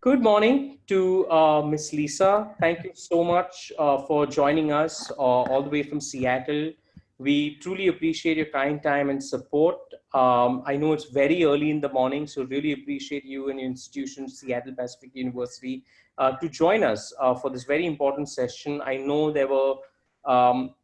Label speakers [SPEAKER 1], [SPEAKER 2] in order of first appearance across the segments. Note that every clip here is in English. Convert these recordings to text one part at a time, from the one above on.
[SPEAKER 1] Good morning to Miss Lisa. Thank you so much for joining us all the way from Seattle. We truly appreciate your kind time and support. I know it's very early in the morning, so really appreciate you and your institution, Seattle Pacific University, to join us for this very important session. I know there were um,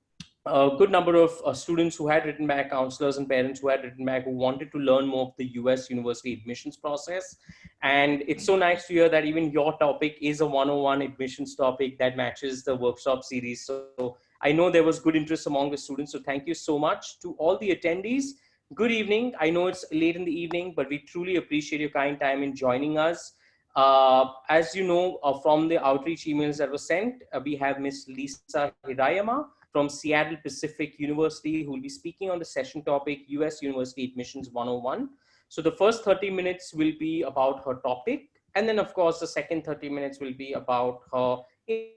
[SPEAKER 1] a good number of students who had written back, counselors and parents who had written back, who wanted to learn more of the US university admissions process. And it's so nice to hear that even your topic is a 101 admissions topic that matches the workshop series. So I know there was good interest among the students. So thank you so much to all the attendees. Good evening. I know it's late in the evening, but we truly appreciate your kind time in joining us. As you know, from the outreach emails that were sent, we have Miss Lisa Hirayama from Seattle Pacific University, who will be speaking on the session topic, US University Admissions 101. So the first 30 minutes will be about her topic. And then of course, the second 30 minutes will be about her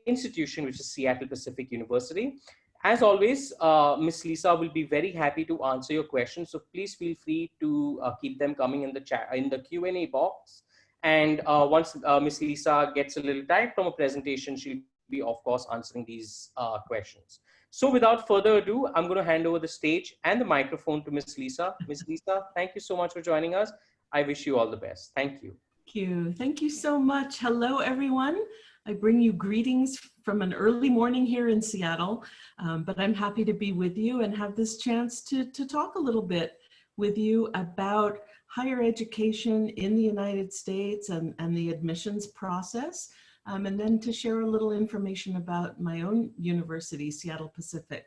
[SPEAKER 1] institution, which is Seattle Pacific University. As always, Ms. Lisa will be very happy to answer your questions. So please feel free to keep them coming in the chat, in the Q&A box. And once Ms. Lisa gets a little time from a presentation, she'll be, of course, answering these questions. So without further ado, I'm going to hand over the stage and the microphone to Ms. Lisa. Ms. Lisa, thank you so much for joining us. I wish you all the best. Thank you.
[SPEAKER 2] Thank you. Thank you so much. Hello, everyone. I bring you greetings from an early morning here in Seattle, but I'm happy to be with you and have this chance to talk a little bit with you about higher education in the United States and the admissions process. And then to share a little information about my own university, Seattle Pacific.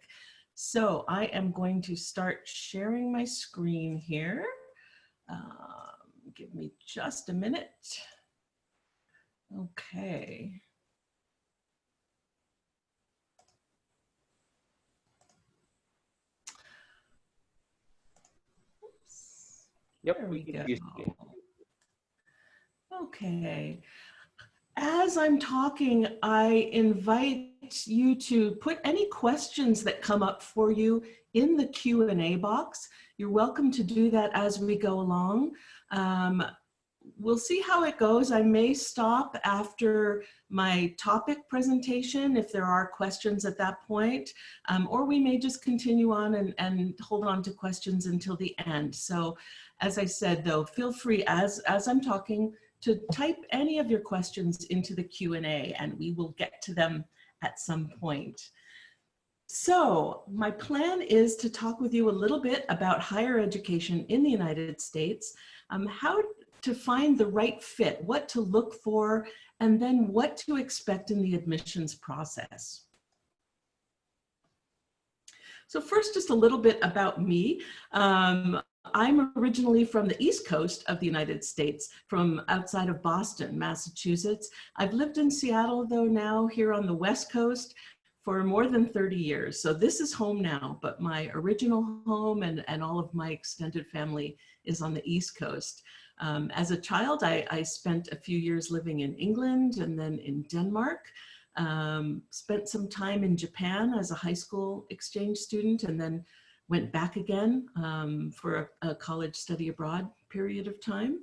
[SPEAKER 2] So I am going to start sharing my screen here. Give me just a minute. Okay. Oops.
[SPEAKER 1] Yep,
[SPEAKER 2] There we go. Okay. As I'm talking, I invite you to put any questions that come up for you in the Q&A box. You're welcome to do that as we go along. We'll see how it goes. I may stop after my topic presentation if there are questions at that point, or we may just continue on and hold on to questions until the end. So as I said, though, feel free as I'm talking to type any of your questions into the Q&A and we will get to them at some point. So my plan is to talk with you a little bit about higher education in the United States, how to find the right fit, what to look for, and then what to expect in the admissions process. So first, just a little bit about me. I'm originally from the East Coast of the United States, from outside of Boston, Massachusetts. I've lived in Seattle, though, now here on the West Coast for more than 30 years. So this is home now, but my original home and all of my extended family is on the East Coast. As a child, I spent a few years living in England and then in Denmark. Spent some time in Japan as a high school exchange student and then went back again for a college study abroad period of time.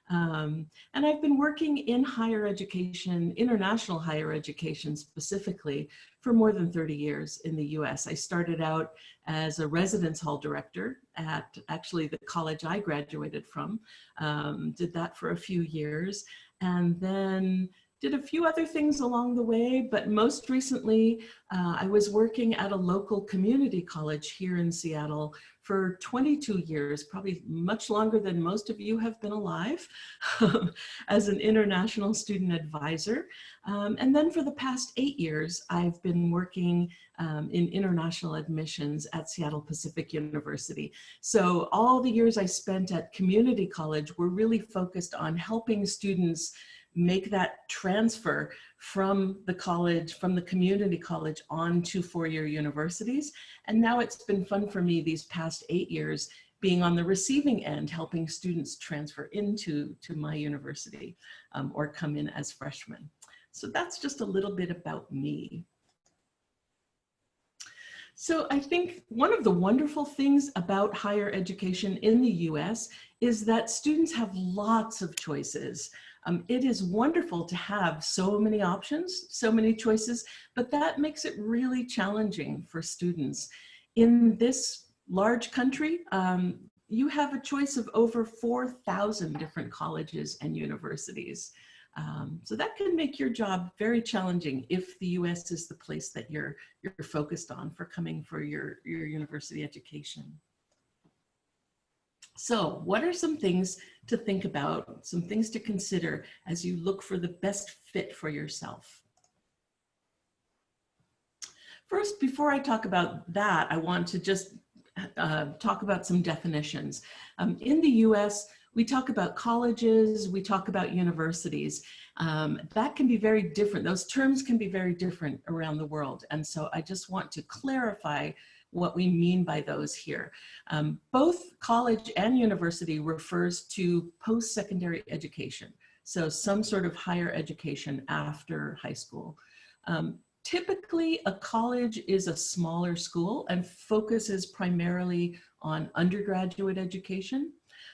[SPEAKER 2] And I've been working in higher education, international higher education specifically, for more than 30 years in the US. I started out as a residence hall director at actually the college I graduated from, did that for a few years, and then did a few other things along the way, but most recently, I was working at a local community college here in Seattle for 22 years, probably much longer than most of you have been alive, as an international student advisor. And then for the past 8 years, I've been working in international admissions at Seattle Pacific University. So all the years I spent at community college were really focused on helping students make that transfer from the college, from the community college on to four-year universities. And now it's been fun for me these past 8 years being on the receiving end, helping students transfer into my university or come in as freshmen. So that's just a little bit about me. So I think one of the wonderful things about higher education in the US is that students have lots of choices. It is wonderful to have so many options, so many choices, but that makes it really challenging for students. In this large country, you have a choice of over 4,000 different colleges and universities. So that can make your job very challenging if the US is the place that you're focused on for coming for your university education. So what are some things to think about, some things to consider as you look for the best fit for yourself? First, before I talk about that, I want to just talk about some definitions. In the US, we talk about colleges, we talk about universities. That can be very different. Those terms can be very different around the world. And so I just want to clarify what we mean by those here. Both college and university refers to post-secondary education. So some sort of higher education after high school. Typically, a college is a smaller school and focuses primarily on undergraduate education.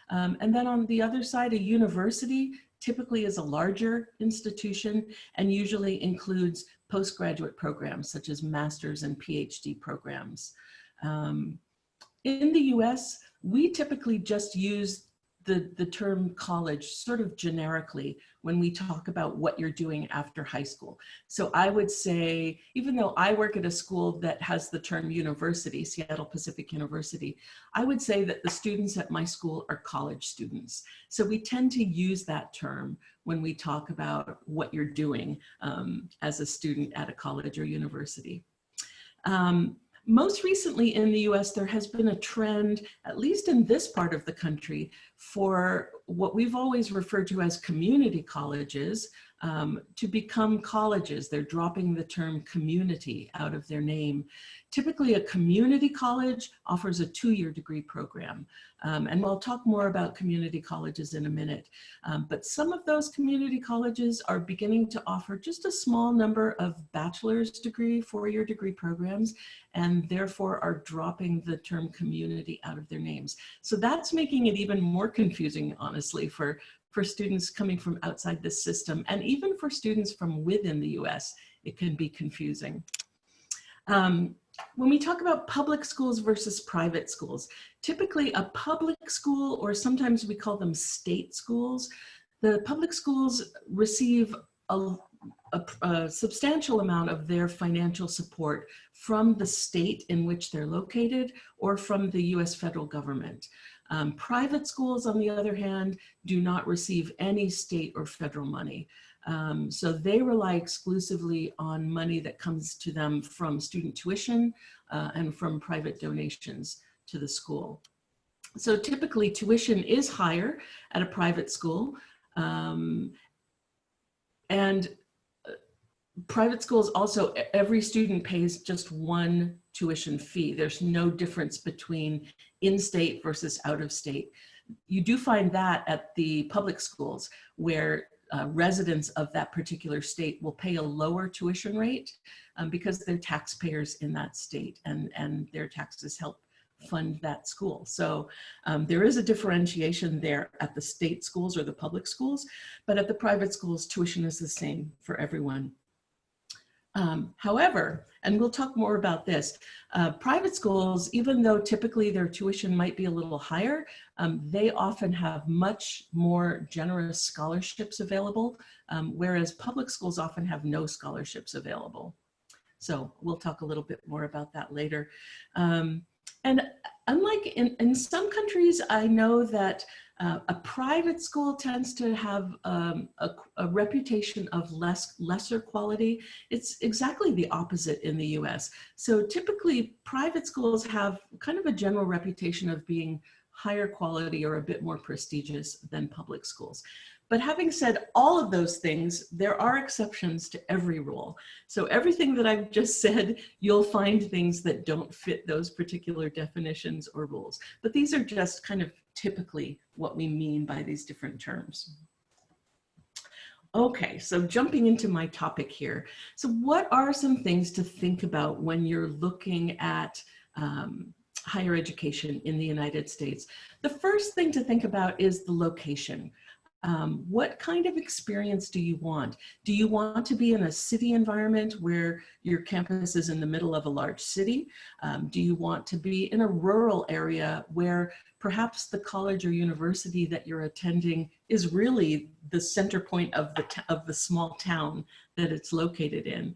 [SPEAKER 2] And then on the other side, a university typically is a larger institution and usually includes postgraduate programs such as master's and PhD programs. In the US, we typically just use the term college sort of generically when we talk about what you're doing after high school. So I would say, even though I work at a school that has the term university, Seattle Pacific University, I would say that the students at my school are college students. So we tend to use that term when we talk about what you're doing as a student at a college or university. Most recently in the US, there has been a trend, at least in this part of the country, for what we've always referred to as community colleges to become colleges. They're dropping the term community out of their name. Typically, a community college offers a 2-year degree program. And we'll talk more about community colleges in a minute. But some of those community colleges are beginning to offer just a small number of bachelor's degree, 4-year degree programs, and therefore are dropping the term community out of their names. So that's making it even more confusing, honestly, for students coming from outside the system, and even for students from within the US, it can be confusing. When we talk about public schools versus private schools, typically a public school, or sometimes we call them state schools, the public schools receive a substantial amount of their financial support from the state in which they're located or from the US federal government. Private schools, on the other hand, do not receive any state or federal money. So they rely exclusively on money that comes to them from student tuition and from private donations to the school. So typically tuition is higher at a private school. And private schools also, every student pays just one tuition fee. There's no difference between in-state versus out-of-state. You do find that at the public schools where residents of that particular state will pay a lower tuition rate because they're taxpayers in that state, and their taxes help fund that school. So there is a differentiation there at the state schools or the public schools, but at the private schools, tuition is the same for everyone. However, and we'll talk more about this, private schools, even though typically their tuition might be a little higher, they often have much more generous scholarships available, whereas public schools often have no scholarships available. So we'll talk a little bit more about that later. And unlike in some countries, I know that a private school tends to have a reputation of lesser quality. It's exactly the opposite in the US. So typically private schools have kind of a general reputation of being higher quality or a bit more prestigious than public schools. But having said all of those things, there are exceptions to every rule. So everything that I've just said, you'll find things that don't fit those particular definitions or rules. But these are just kind of typically what we mean by these different terms. Okay, so jumping into my topic here. So what are some things to think about when you're looking at higher education in the United States? The first thing to think about is the location. What kind of experience do you want? Do you want to be in a city environment where your campus is in the middle of a large city? Do you want to be in a rural area where perhaps the college or university that you're attending is really the center point of the small town that it's located in?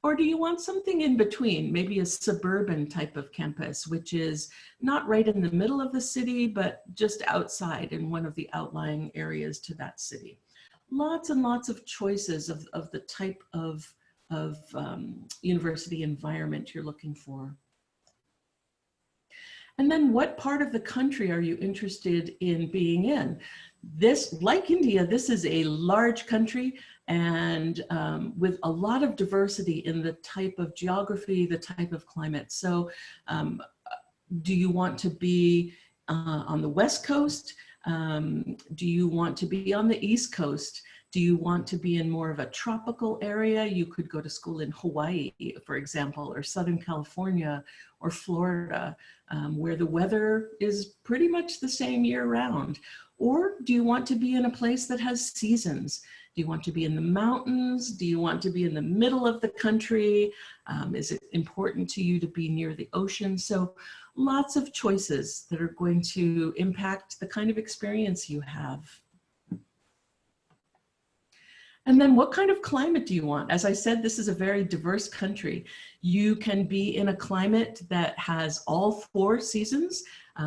[SPEAKER 2] Or do you want something in between, maybe a suburban type of campus, which is not right in the middle of the city, but just outside in one of the outlying areas to that city? Lots and lots of choices of the type of university environment you're looking for. And then what part of the country are you interested in being in? This, like India, this is a large country and with a lot of diversity in the type of geography, the type of climate. So do you want to be on the West Coast? Do you want to be on the East Coast? Do you want to be in more of a tropical area? You could go to school in Hawaii, for example, or Southern California or Florida, where the weather is pretty much the same year round. Or do you want to be in a place that has seasons? Do you want to be in the mountains? Do you want to be in the middle of the country? Is it important to you to be near the ocean? So lots of choices that are going to impact the kind of experience you have. And then what kind of climate do you want? As I said, this is a very diverse country. You can be in a climate that has all 4 seasons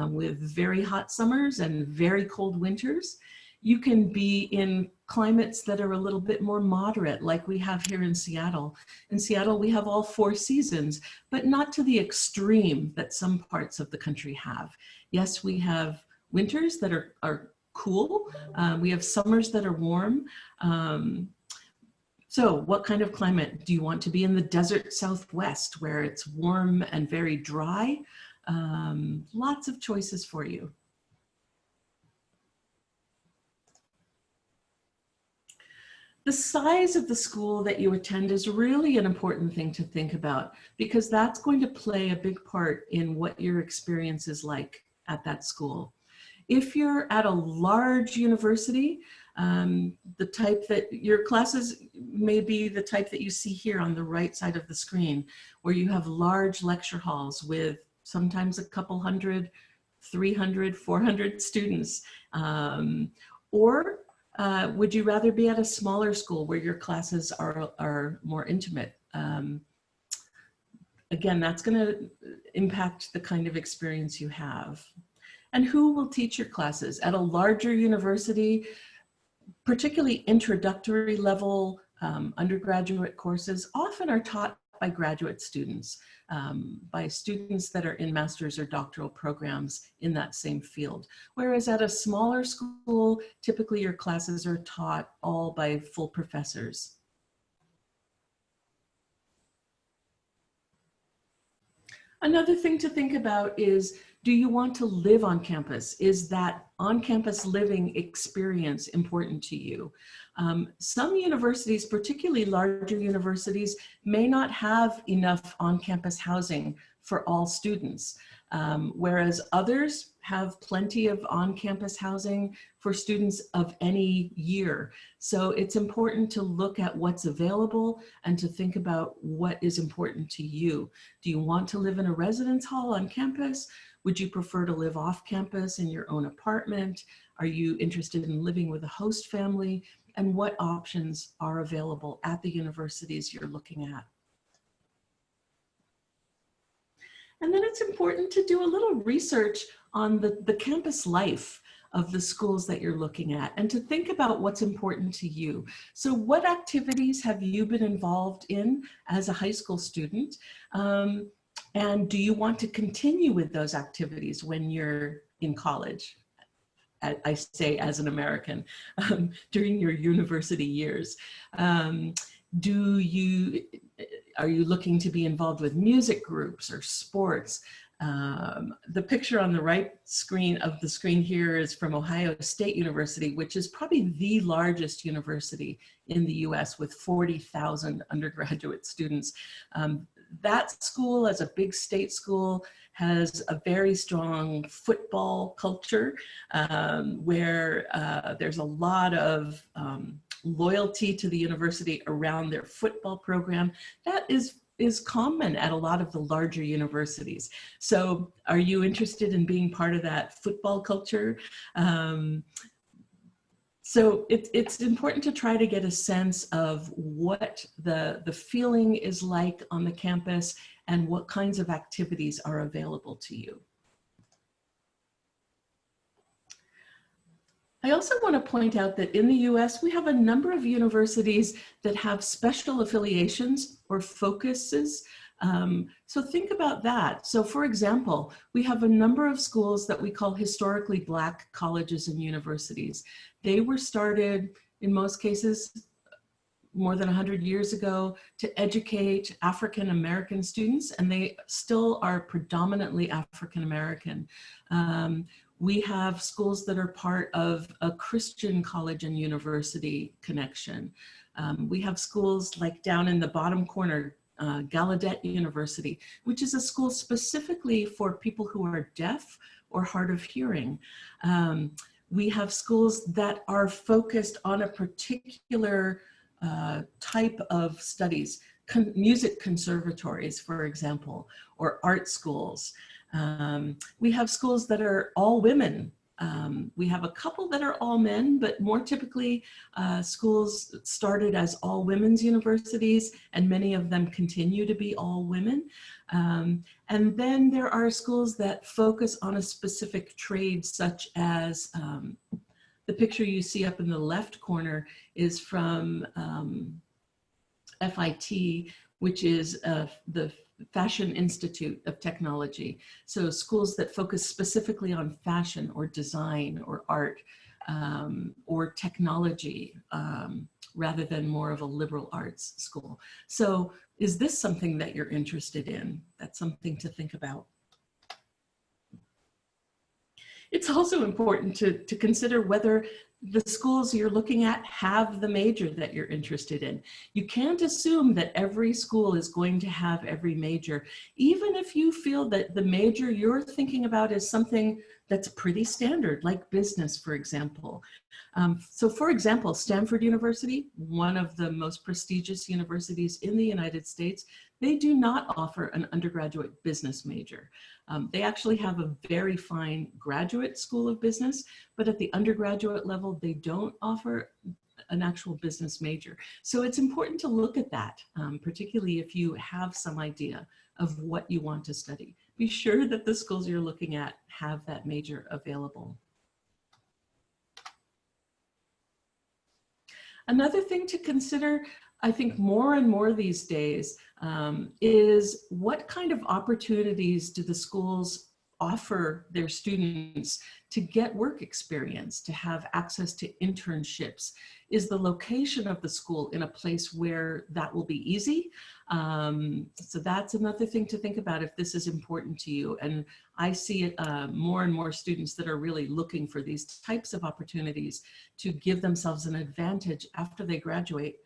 [SPEAKER 2] with very hot summers and very cold winters. You can be in climates that are a little bit more moderate, like we have here in Seattle. In Seattle, we have all 4 seasons, but not to the extreme that some parts of the country have. Yes, we have winters that are cool. We have summers that are warm. So what kind of climate? Do you want to be in the desert Southwest where it's warm and very dry? Lots of choices for you. The size of the school that you attend is really an important thing to think about because that's going to play a big part in what your experience is like at that school. If you're at a large university, the type that your classes may be the type that you see here on the right side of the screen, where you have large lecture halls with sometimes a couple hundred, 300, 400 students. Or would you rather be at a smaller school where your classes are more intimate? Again, that's going to impact the kind of experience you have. And who will teach your classes? At a larger university, particularly introductory level undergraduate courses often are taught by graduate students, by students that are in master's or doctoral programs in that same field. Whereas at a smaller school, typically your classes are taught all by full professors. Another thing to think about is, do you want to live on campus? Is that on-campus living experience important to you? Some universities, particularly larger universities, may not have enough on-campus housing for all students, whereas others have plenty of on-campus housing for students of any year. So it's important to look at what's available and to think about what is important to you. Do you want to live in a residence hall on campus? Would you prefer to live off campus in your own apartment? Are you interested in living with a host family? And what options are available at the universities you're looking at? And then it's important to do a little research on the campus life of the schools that you're looking at and to think about what's important to you. So what activities have you been involved in as a high school student? And do you want to continue with those activities when you're in college? I say as an American, during your university years. Are you looking to be involved with music groups or sports? The picture on the right screen of the screen here is from Ohio State University, which is probably the largest university in the US with 40,000 undergraduate students. That school, as a big state school, has a very strong football culture where there's a lot of loyalty to the university around their football program. That is common at a lot of the larger universities. So are you interested in being part of that football culture? So it's important to try to get a sense of what the feeling is like on the campus and what kinds of activities are available to you. I also want to point out that in the US, we have a number of universities that have special affiliations or focuses. So think about that. So for example, we have a number of schools that we call historically Black colleges and universities. They were started, in most cases, more than 100 years ago to educate African American students, and they still are predominantly African American. We have schools that are part of a Christian college and university connection. We have schools like down in the bottom corner, Gallaudet University, which is a school specifically for people who are deaf or hard of hearing. We have schools that are focused on a particular type of studies, music conservatories, for example, or art schools. We have schools that are all women. We have a couple that are all men, but more typically schools started as all women's universities, and many of them continue to be all women. And then there are schools that focus on a specific trade, such as the picture you see up in the left corner is from FIT, which is the Fashion Institute of Technology. So schools that focus specifically on fashion or design or art or technology rather than more of a liberal arts school. So is this something that you're interested in? That's something to think about. It's also important to consider whether the schools you're looking at have the major that you're interested in. You can't assume that every school is going to have every major, even if you feel that the major you're thinking about is something that's pretty standard, like business, for example. So for example, Stanford University, one of the most prestigious universities in the United States, they do not offer an undergraduate business major. They actually have a very fine graduate school of business, but at the undergraduate level, they don't offer an actual business major. So it's important to look at that, particularly if you have some idea of what you want to study. Be sure that the schools you're looking at have that major available. Another thing to consider, I think more and more these days, is what kind of opportunities do the schools offer their students to get work experience, to have access to internships? Is the location of the school in a place where that will be easy? So that's another thing to think about if this is important to you. And I see more and more students that are really looking for these types of opportunities to give themselves an advantage after they graduate,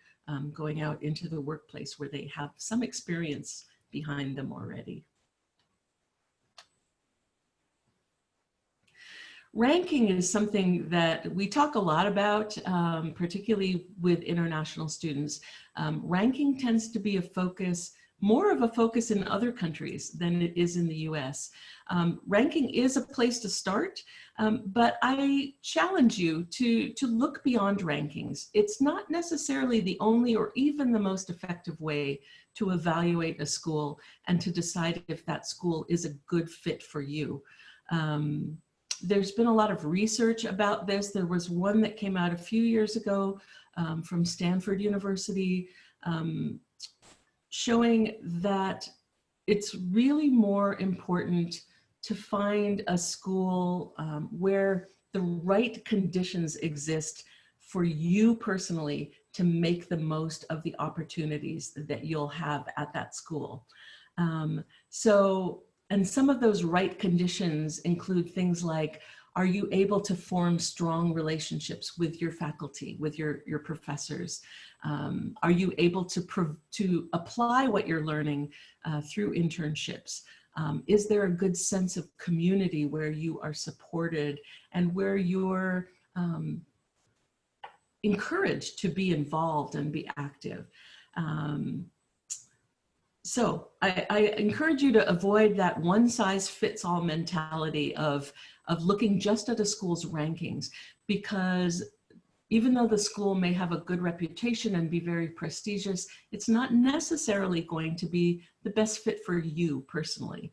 [SPEAKER 2] going out into the workplace where they have some experience behind them already. Ranking is something that we talk a lot about, particularly with international students. Ranking tends to be a focus, more of a focus in other countries than it is in the US. Ranking is a place to start, but I challenge you to look beyond rankings. It's not necessarily the only or even the most effective way to evaluate a school and to decide if that school is a good fit for you. There's been a lot of research about this. There was one that came out a few years ago from Stanford University showing that it's really more important to find a school where the right conditions exist for you personally to make the most of the opportunities that you'll have at that school. So And some of those right conditions include things like, are you able to form strong relationships with your faculty, with your professors? Are you able to apply what you're learning through internships? Is there a good sense of community where you are supported and where you're encouraged to be involved and be active? So I encourage you to avoid that one-size-fits-all mentality of looking just at a school's rankings, because even though the school may have a good reputation and be very prestigious, it's not necessarily going to be the best fit for you personally.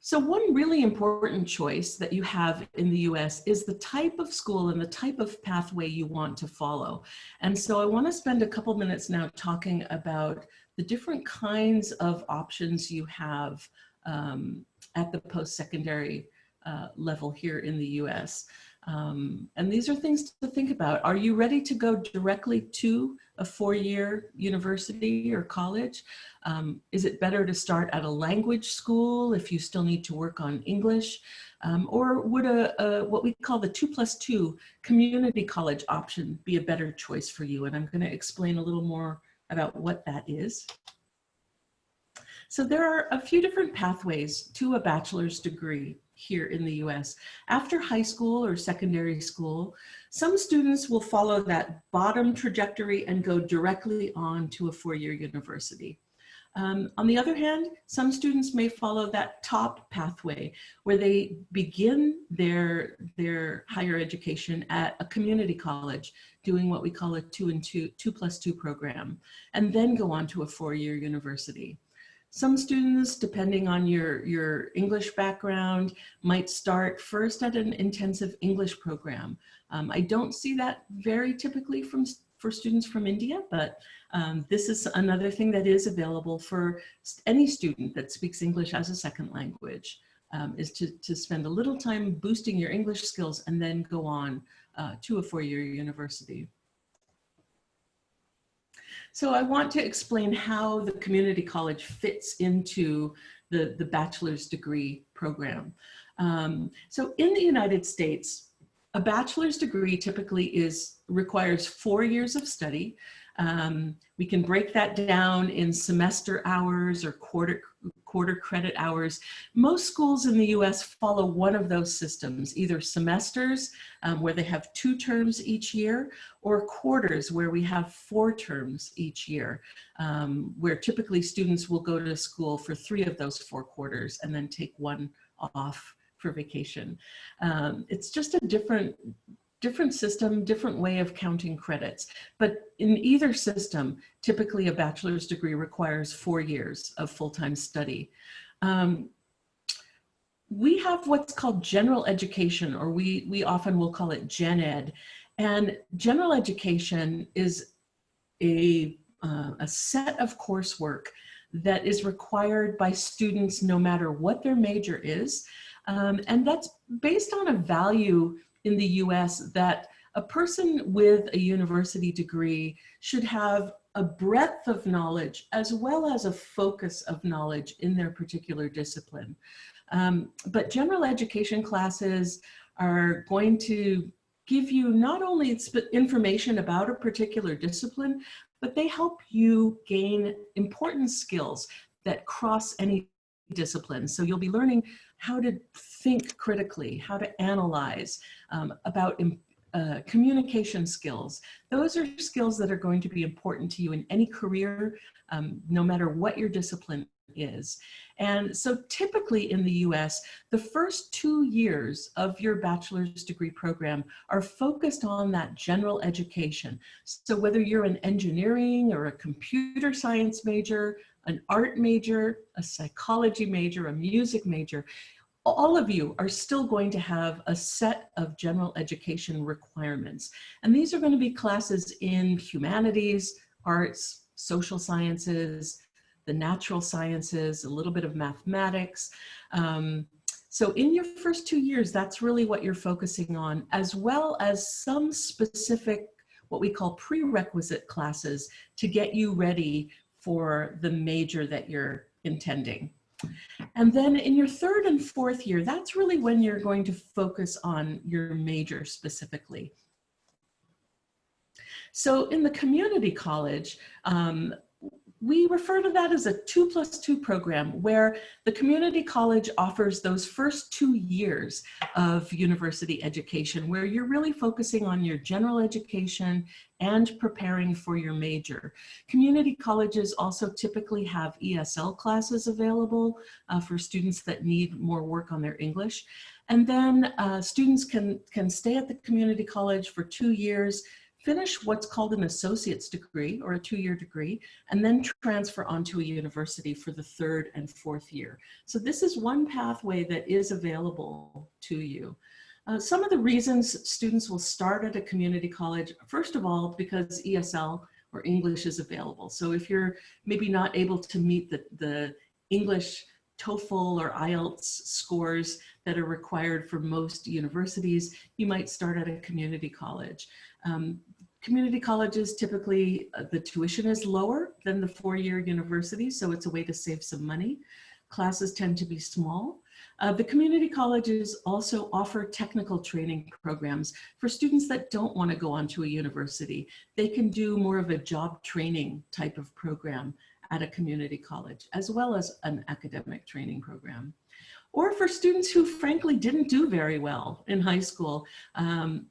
[SPEAKER 2] So one really important choice that you have in the US is the type of school and the type of pathway you want to follow. And so I want to spend a couple minutes now talking about the different kinds of options you have at the post-secondary level here in the US. And these are things to think about. Are you ready to go directly to a four-year university or college? Is it better to start at a language school if you still need to work on English? Or would what we call the 2+2 community college option be a better choice for you? And I'm going to explain a little more about what that is. So there are a few different pathways to a bachelor's degree here in the US. After high school or secondary school, some students will follow that bottom trajectory and go directly on to a four-year university. On the other hand, some students may follow that top pathway where they begin their higher education at a community college, doing what we call a 2+2 program, and then go on to a four-year university. Some students, depending on your English background, might start first at an intensive English program. I don't see that very typically for students from India, but this is another thing that is available for any student that speaks English as a second language, is to spend a little time boosting your English skills and then go on to a four-year university. So I want to explain how the community college fits into the bachelor's degree program. So in the United States, a bachelor's degree typically requires 4 years of study. We can break that down in semester hours or quarter credit hours. Most schools in the US follow one of those systems, either semesters, where they have 2 terms each year, or quarters, where we have 4 terms each year, where typically students will go to school for 3 of those 4 quarters and then take 1 off for vacation. It's just a different system, different way of counting credits. But in either system, typically a bachelor's degree requires 4 years of full-time study. We have what's called general education, or we often will call it Gen Ed. And general education is a set of coursework that is required by students no matter what their major is. And that's based on a value in the US that a person with a university degree should have a breadth of knowledge as well as a focus of knowledge in their particular discipline. But general education classes are going to give you not only information about a particular discipline, but they help you gain important skills that cross any discipline. So you'll be learning how to think critically, how to analyze, about communication skills. Those are skills that are going to be important to you in any career, no matter what your discipline is. And so typically in the US, the first 2 years of your bachelor's degree program are focused on that general education. So whether you're an engineering or a computer science major, an art major, a psychology major, a music major, all of you are still going to have a set of general education requirements. And these are going to be classes in humanities, arts, social sciences, the natural sciences, a little bit of mathematics. So in your first 2 years, that's really what you're focusing on, as well as some specific, what we call prerequisite classes to get you ready for the major that you're intending. And then in your third and fourth year, that's really when you're going to focus on your major specifically. So in the community college, we refer to that as a 2+2 program, where the community college offers those first 2 years of university education, where you're really focusing on your general education and preparing for your major. Community colleges also typically have ESL classes available for students that need more work on their English. And then students can stay at the community college for 2 years, finish what's called an associate's degree or a 2-year degree, and then transfer onto a university for the 3rd and 4th year. So this is one pathway that is available to you. Some of the reasons students will start at a community college, first of all, because ESL or English is available. So if you're maybe not able to meet the English TOEFL or IELTS scores that are required for most universities, you might start at a community college. Community colleges, typically the tuition is lower than the 4-year university, so it's a way to save some money. Classes tend to be small. The community colleges also offer technical training programs for students that don't want to go on to a university. They can do more of a job training type of program at a community college, as well as an academic training program. Or for students who frankly didn't do very well in high school,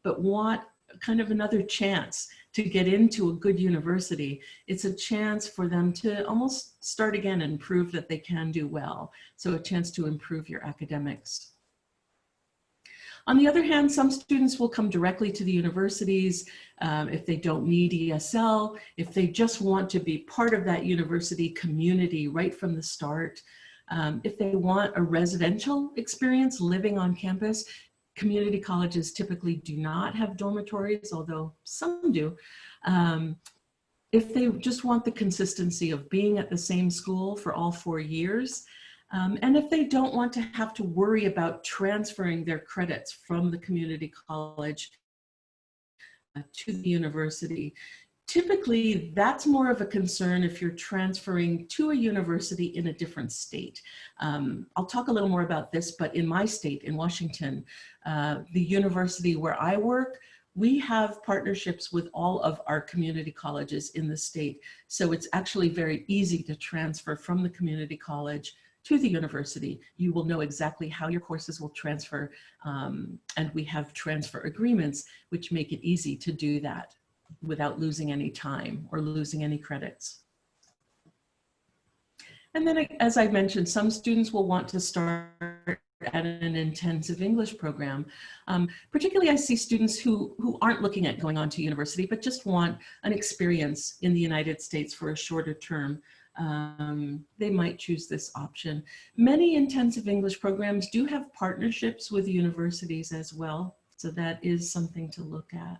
[SPEAKER 2] but want kind of another chance to get into a good university. It's a chance for them to almost start again and prove that they can do well. So a chance to improve your academics. On the other hand, some students will come directly to the universities if they don't need ESL, if they just want to be part of that university community right from the start. If they want a residential experience living on campus, community colleges typically do not have dormitories, although some do. If they just want the consistency of being at the same school for all 4 years, and if they don't want to have to worry about transferring their credits from the community college to the university, typically that's more of a concern if you're transferring to a university in a different state. I'll talk a little more about this, but in my state, in Washington, the university where I work, we have partnerships with all of our community colleges in the state. So it's actually very easy to transfer from the community college to the university. You will know exactly how your courses will transfer, and we have transfer agreements which make it easy to do that without losing any time or losing any credits. And then, as I mentioned, some students will want to start at an intensive English program. Particularly, I see students who aren't looking at going on to university, but just want an experience in the United States for a shorter term. They might choose this option. Many intensive English programs do have partnerships with universities as well, so that is something to look at.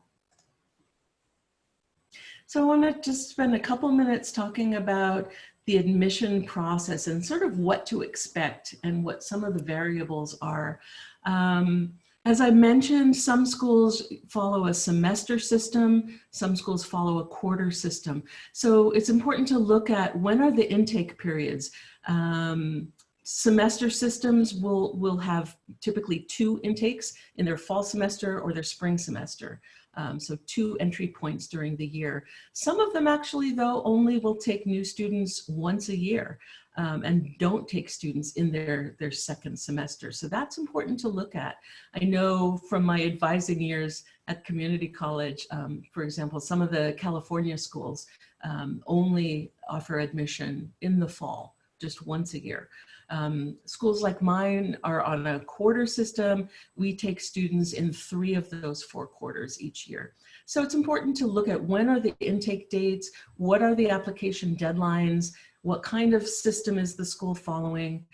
[SPEAKER 2] So I want to just spend a couple minutes talking about the admission process and sort of what to expect and what some of the variables are. As I mentioned, some schools follow a semester system, some schools follow a quarter system. So it's important to look at when are the intake periods. Semester systems will have typically 2 intakes in their fall semester or their spring semester. So 2 entry points during the year. Some of them actually, though, only will take new students once a year and don't take students in their second semester. So that's important to look at. I know from my advising years at community college, for example, some of the California schools only offer admission in the fall, just once a year. Schools like mine are on a quarter system. We take students in 3 of those 4 quarters each year. So it's important to look at when are the intake dates, what are the application deadlines, what kind of system is the school following.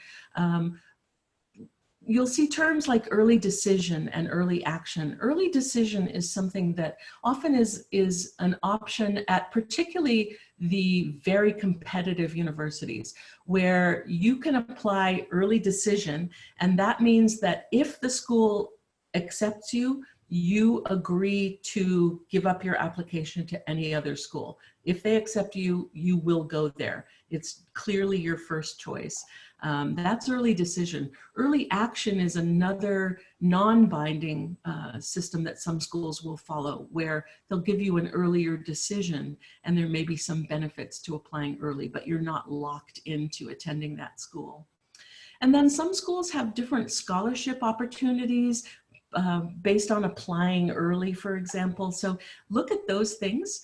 [SPEAKER 2] You'll see terms like early decision and early action. Early decision is something that often is an option at particularly the very competitive universities where you can apply early decision, and that means that if the school accepts you, you agree to give up your application to any other school. If they accept you, you will go there. It's clearly your first choice. That's early decision. Early action is another non-binding system that some schools will follow, where they'll give you an earlier decision and there may be some benefits to applying early, but you're not locked into attending that school. And then some schools have different scholarship opportunities based on applying early, for example. So look at those things.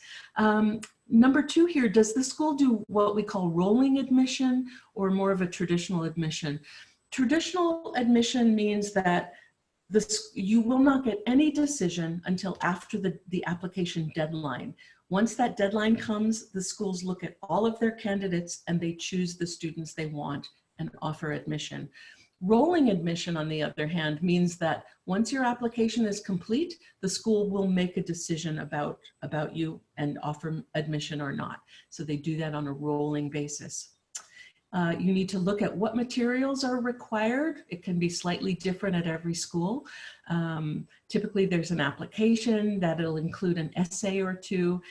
[SPEAKER 2] Number two here, does the school do what we call rolling admission or more of a traditional admission? Traditional admission means that you will not get any decision until after the application deadline. Once that deadline comes, the schools look at all of their candidates and they choose the students they want and offer admission. Rolling admission, on the other hand, means that once your application is complete, the school will make a decision about you and offer admission or not. So they do that on a rolling basis. You need to look at what materials are required. It can be slightly different at every school. Typically, there's an application that'll include an essay or two.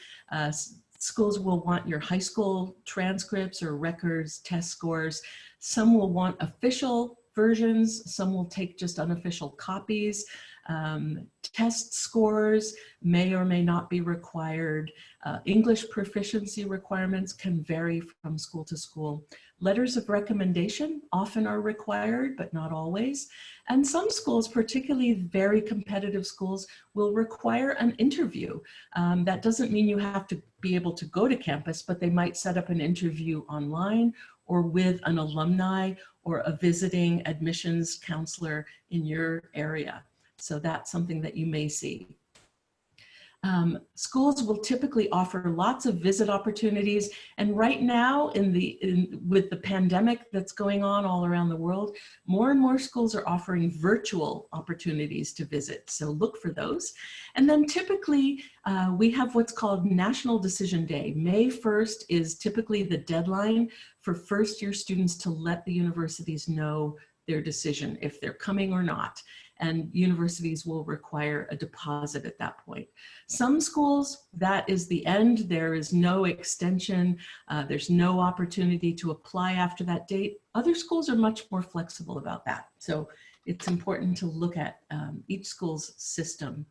[SPEAKER 2] Schools will want your high school transcripts or records, test scores. Some will want official versions, some will take just unofficial copies. Test scores may or may not be required. English proficiency requirements can vary from school to school. Letters of recommendation often are required, but not always. And some schools, particularly very competitive schools, will require an interview. That doesn't mean you have to be able to go to campus, but they might set up an interview online or with an alumni or a visiting admissions counselor in your area. So that's something that you may see. Schools will typically offer lots of visit opportunities. And right now, with the pandemic that's going on all around the world, more and more schools are offering virtual opportunities to visit. So look for those. And then typically, we have what's called National Decision Day. May 1st is typically the deadline for first-year students to let the universities know their decision, if they're coming or not. And universities will require a deposit at that point. Some schools, that is the end. There is no extension. There's no opportunity to apply after that date. Other schools are much more flexible about that. So it's important to look at each school's system.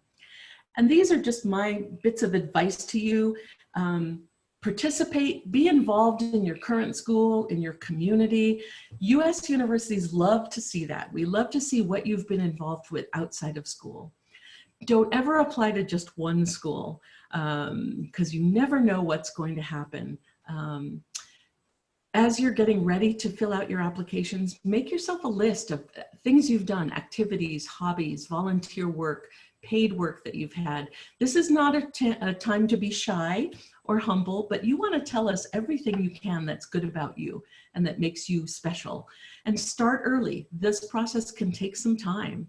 [SPEAKER 2] And these are just my bits of advice to you. Participate, be involved in your current school, in your community. US universities love to see that. We love to see what you've been involved with outside of school. Don't ever apply to just one school because you never know what's going to happen. As you're getting ready to fill out your applications, make yourself a list of things you've done, activities, hobbies, volunteer work, paid work that you've had. This is not a time to be shy or humble, but you want to tell us everything you can that's good about you and that makes you special. And start early. This process can take some time.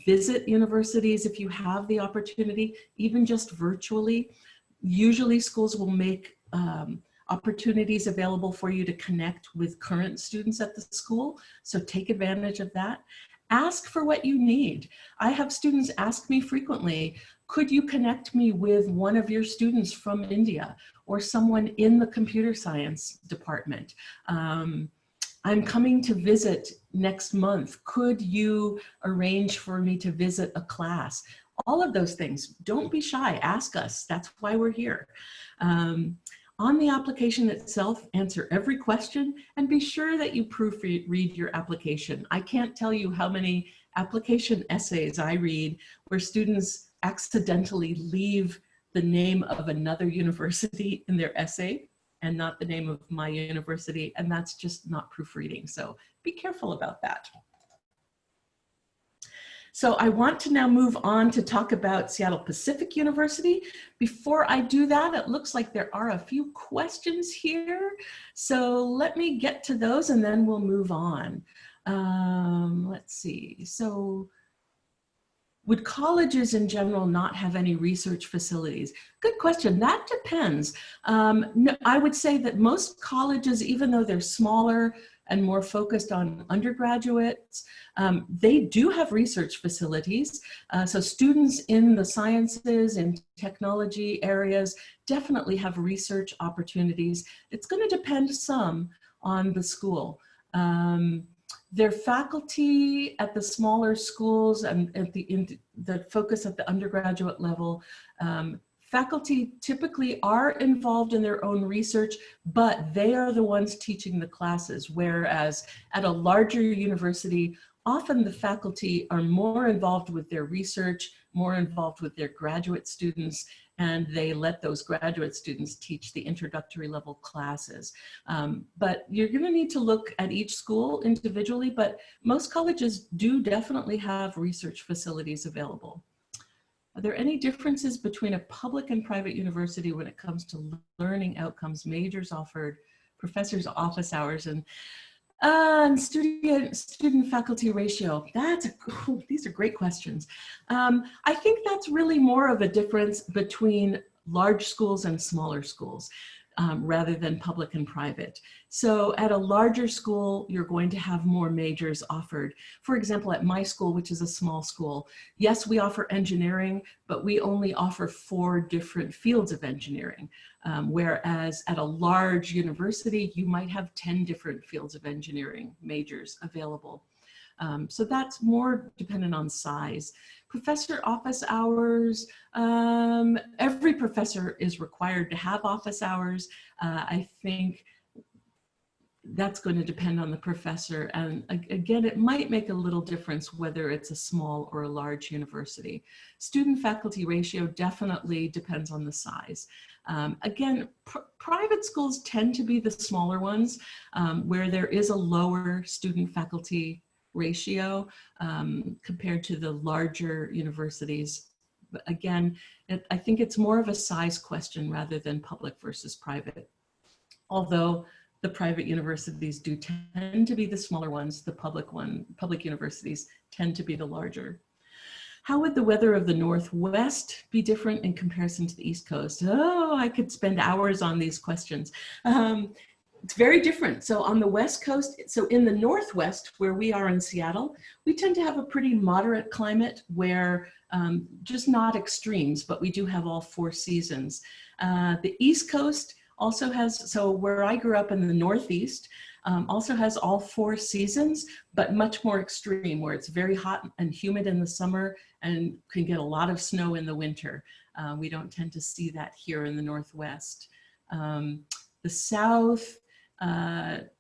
[SPEAKER 2] Visit universities if you have the opportunity, even just virtually. Usually schools will make opportunities available for you to connect with current students at the school, so take advantage of that. Ask for what you need. I have students ask me frequently, could you connect me with one of your students from India or someone in the computer science department? I'm coming to visit next month. Could you arrange for me to visit a class? All of those things. Don't be shy. Ask us. That's why we're here. On the application itself, answer every question and be sure that you proofread your application. I can't tell you how many application essays I read where students accidentally leave the name of another university in their essay and not the name of my university, and that's just not proofreading. So be careful about that. So I want to now move on to talk about Seattle Pacific University. Before I do that, it looks like there are a few questions here. So let me get to those and then we'll move on. Let's see. So would colleges in general not have any research facilities? Good question. That depends. No, I would say that most colleges, even though they're smaller, and more focused on undergraduates. They do have research facilities. So students in the sciences and technology areas definitely have research opportunities. It's going to depend some on the school. Their faculty at the smaller schools and at the focus at the undergraduate level, faculty typically are involved in their own research, but they are the ones teaching the classes, whereas at a larger university, often the faculty are more involved with their research, more involved with their graduate students, and they let those graduate students teach the introductory level classes. But you're going to need to look at each school individually, but most colleges do definitely have research facilities available. Are there any differences between a public and private university when it comes to learning outcomes, majors offered, professors' office hours, and student faculty ratio? These are great questions. I think that's really more of a difference between large schools and smaller schools, rather than public and private. So at a larger school, you're going to have more majors offered. For example, at my school, which is a small school, yes, we offer engineering, but we only offer 4 different fields of engineering. Whereas at a large university, you might have 10 different fields of engineering majors available. So that's more dependent on size. Professor office hours, every professor is required to have office hours. I think that's going to depend on the professor. And again, it might make a little difference whether it's a small or a large university. Student faculty ratio definitely depends on the size. Again, private schools tend to be the smaller ones, where there is a lower student faculty ratio compared to the larger universities. But again, I think it's more of a size question rather than public versus private. Although the private universities do tend to be the smaller ones, the public universities tend to be the larger. How would the weather of the Northwest be different in comparison to the East Coast? Oh, I could spend hours on these questions. It's very different. So on the West Coast, so in the Northwest, where we are in Seattle, we tend to have a pretty moderate climate where just not extremes, but we do have all 4 seasons. The East Coast also has, so where I grew up in the Northeast, also has all 4 seasons, but much more extreme, where it's very hot and humid in the summer and can get a lot of snow in the winter. We don't tend to see that here in the Northwest. The South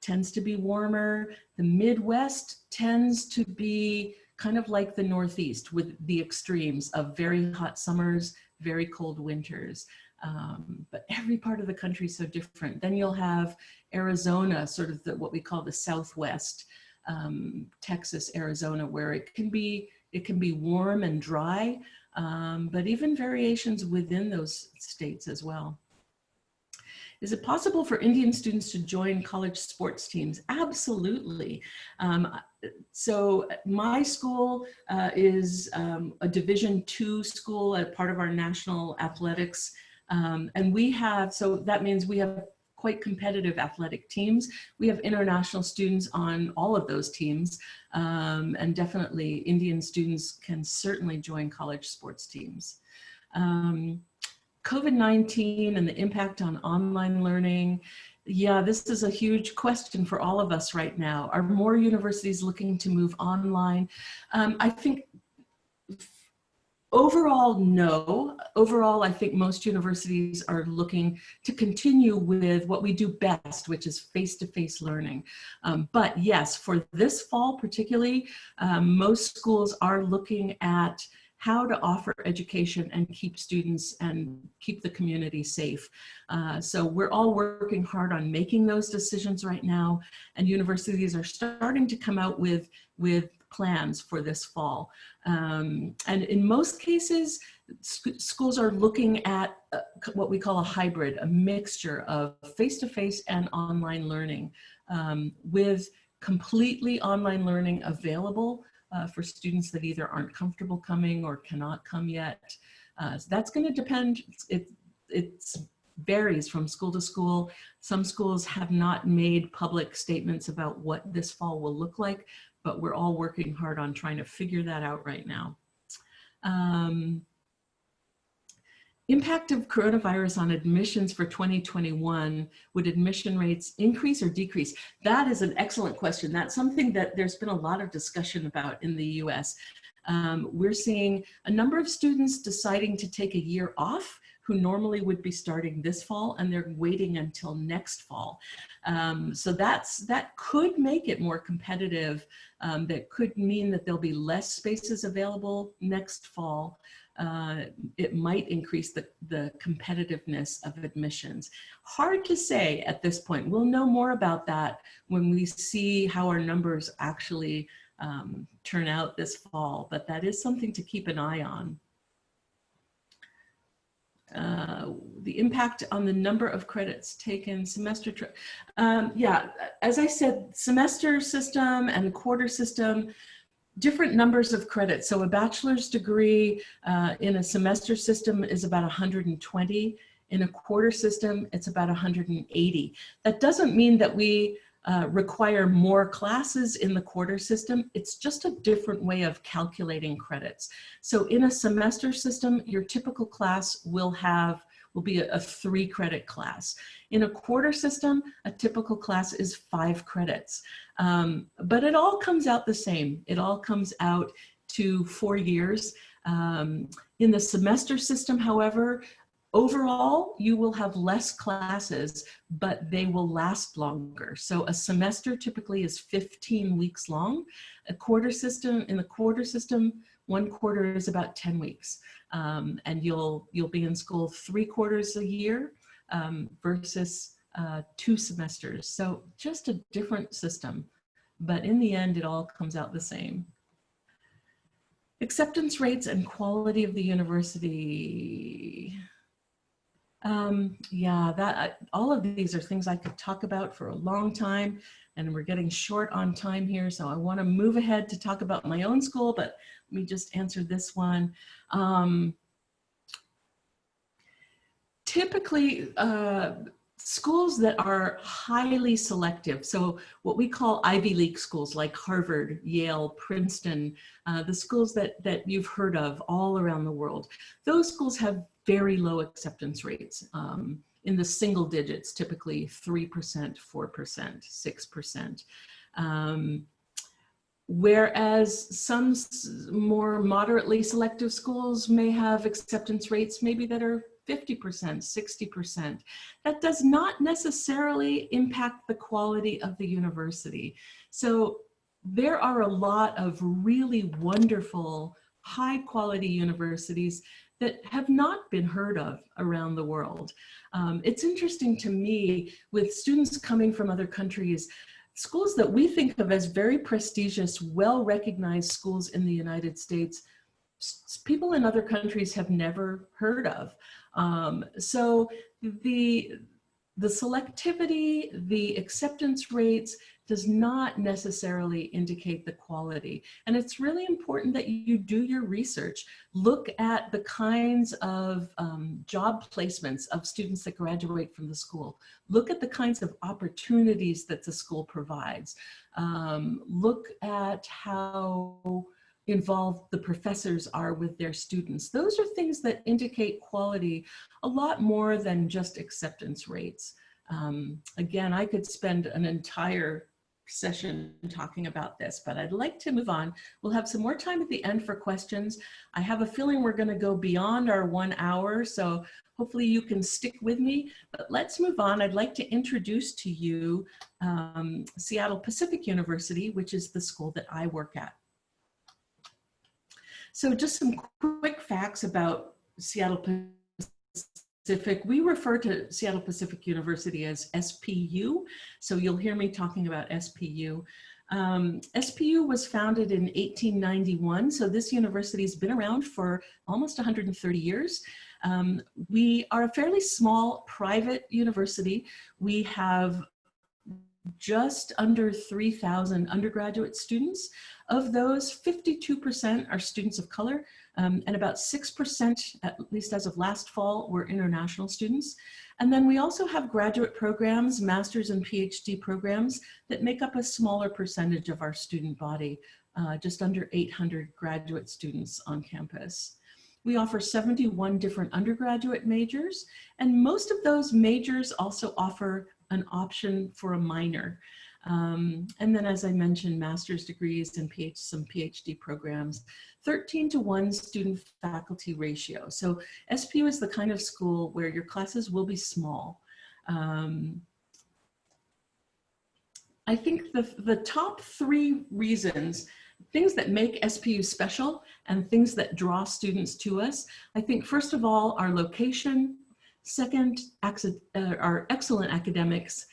[SPEAKER 2] tends to be warmer. The Midwest tends to be kind of like the Northeast, with the extremes of very hot summers, very cold winters. But every part of the country is so different. Then you'll have Arizona, sort of what we call the Southwest, Texas, Arizona, where it can be warm and dry, but even variations within those states as well. Is it possible for Indian students to join college sports teams? Absolutely. So my school is a Division II school, a part of our national athletics. And we have, so that means we have quite competitive athletic teams. We have international students on all of those teams. And definitely Indian students can certainly join college sports teams. COVID-19 and the impact on online learning. Yeah, this is a huge question for all of us right now. Are more universities looking to move online? I think overall, no. Overall, I think most universities are looking to continue with what we do best, which is face-to-face learning. But yes, for this fall particularly, most schools are looking at how to offer education and keep students and keep the community safe. So we're all working hard on making those decisions right now, and universities are starting to come out with plans for this fall. And in most cases, schools are looking at what we call a hybrid, a mixture of face-to-face and online learning, with completely online learning available for students that either aren't comfortable coming or cannot come yet. So that's going to depend. It's varies from school to school. Some schools have not made public statements about what this fall will look like, but we're all working hard on trying to figure that out right now. Impact of coronavirus on admissions for 2021, would admission rates increase or decrease? That is an excellent question. That's something that there's been a lot of discussion about in the US. We're seeing a number of students deciding to take a year off who normally would be starting this fall, and they're waiting until next fall. So that could make it more competitive. That could mean that there'll be less spaces available next fall. It might increase the competitiveness of admissions. Hard to say at this point. We'll know more about that when we see how our numbers actually turn out this fall, but that is something to keep an eye on. The impact on the number of credits taken, semester, yeah, as I said, semester system and quarter system, different numbers of credits. So a bachelor's degree in a semester system is about 120. In a quarter system, it's about 180. That doesn't mean that we require more classes in the quarter system. It's just a different way of calculating credits. So in a semester system, your typical class will be a 3-credit class. In a quarter system, a typical class is 5 credits. But it all comes out the same. It all comes out to 4 years. In the semester system, however, overall, you will have less classes, but they will last longer. So a semester typically is 15 weeks long. In the quarter system, 1 quarter is about 10 weeks. And you'll be in school 3 quarters a year versus 2 semesters. So just a different system, but in the end, it all comes out the same. Acceptance rates and quality of the university. Yeah, all of these are things I could talk about for a long time, and we're getting short on time here, so I want to move ahead to talk about my own school, but let me just answer this one. Typically, schools that are highly selective, so what we call Ivy League schools like Harvard, Yale, Princeton, the schools that you've heard of all around the world, those schools have very low acceptance rates in the single digits, typically 3%, 4%, 6%. Whereas some more moderately selective schools may have acceptance rates maybe that are 50%, 60%. That does not necessarily impact the quality of the university. So there are a lot of really wonderful, high quality universities that have not been heard of around the world. It's interesting to me with students coming from other countries, schools that we think of as very prestigious, well-recognized schools in the United States, people in other countries have never heard of. So the selectivity, the acceptance rates does not necessarily indicate the quality. And it's really important that you do your research. Look at the kinds of job placements of students that graduate from the school. Look at the kinds of opportunities that the school provides. Look at how involved the professors are with their students. Those are things that indicate quality a lot more than just acceptance rates. Again, I could spend an entire session talking about this, but I'd like to move on. We'll have some more time at the end for questions. I have a feeling we're going to go beyond our 1 hour, so hopefully you can stick with me, but let's move on. I'd like to introduce to you Seattle Pacific University, which is the school that I work at. So just some quick facts about Seattle Pacific. We refer to Seattle Pacific University as SPU. So you'll hear me talking about SPU. SPU was founded in 1891. So this university has been around for almost 130 years. We are a fairly small private university. We have just under 3,000 undergraduate students. Of those, 52% are students of color, And about 6%, at least as of last fall, were international students. And then we also have graduate programs, master's and PhD programs that make up a smaller percentage of our student body, just under 800 graduate students on campus. We offer 71 different undergraduate majors, and most of those majors also offer an option for a minor. And then, as I mentioned, master's degrees and some PhD programs, 13-to-1 student faculty ratio. So SPU is the kind of school where your classes will be small. I think the top 3 reasons, things that make SPU special and things that draw students to us, I think first of all, our location, second, our excellent academics,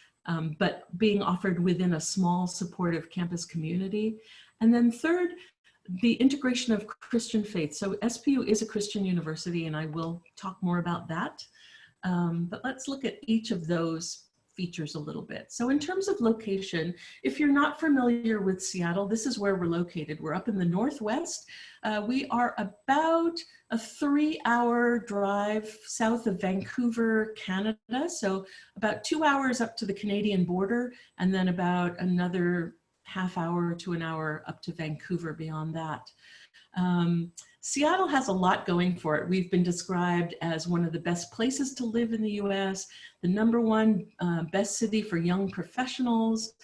[SPEAKER 2] but being offered within a small supportive campus community. And then third, the integration of Christian faith. So SPU is a Christian university, and I will talk more about that. But let's look at each of those features a little bit. So in terms of location, if you're not familiar with Seattle, this is where we're located. We're up in the Northwest. We are about a 3-hour drive south of Vancouver, Canada. So about 2 hours up to the Canadian border, and then about another half hour to an hour up to Vancouver beyond that. Seattle has a lot going for it. We've been described as one of the best places to live in the US, the #1 best city for young professionals,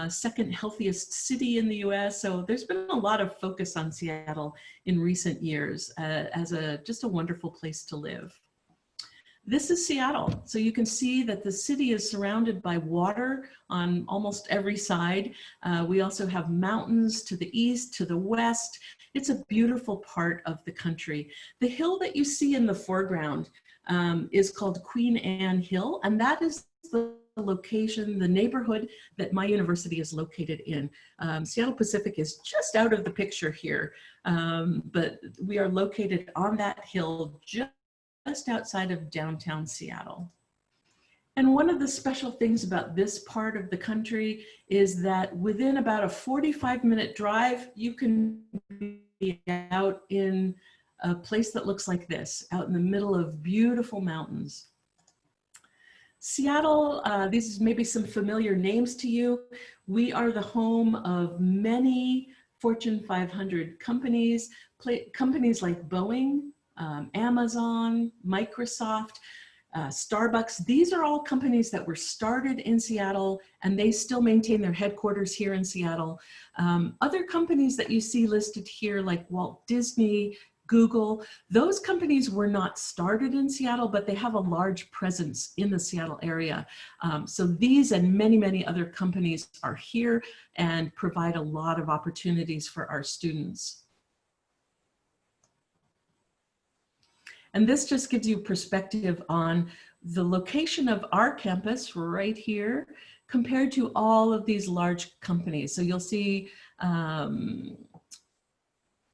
[SPEAKER 2] second healthiest city in the US. So there's been a lot of focus on Seattle in recent years as just a wonderful place to live. This is Seattle. So you can see that the city is surrounded by water on almost every side. We also have mountains to the east, to the west. It's a beautiful part of the country. The hill that you see in the foreground is called Queen Anne Hill, and that is the location, the neighborhood that my university is located in. Seattle Pacific is just out of the picture here, but we are located on that hill just outside of downtown Seattle. And one of the special things about this part of the country is that within about a 45-minute drive, you can be out in a place that looks like this, out in the middle of beautiful mountains. Seattle, these may be some familiar names to you. We are the home of many Fortune 500 companies, companies like Boeing, Amazon, Microsoft, Starbucks. These are all companies that were started in Seattle, and they still maintain their headquarters here in Seattle. Other companies that you see listed here, like Walt Disney, Google, those companies were not started in Seattle, but they have a large presence in the Seattle area. So these and many, many other companies are here and provide a lot of opportunities for our students. And this just gives you perspective on the location of our campus right here compared to all of these large companies. So you'll see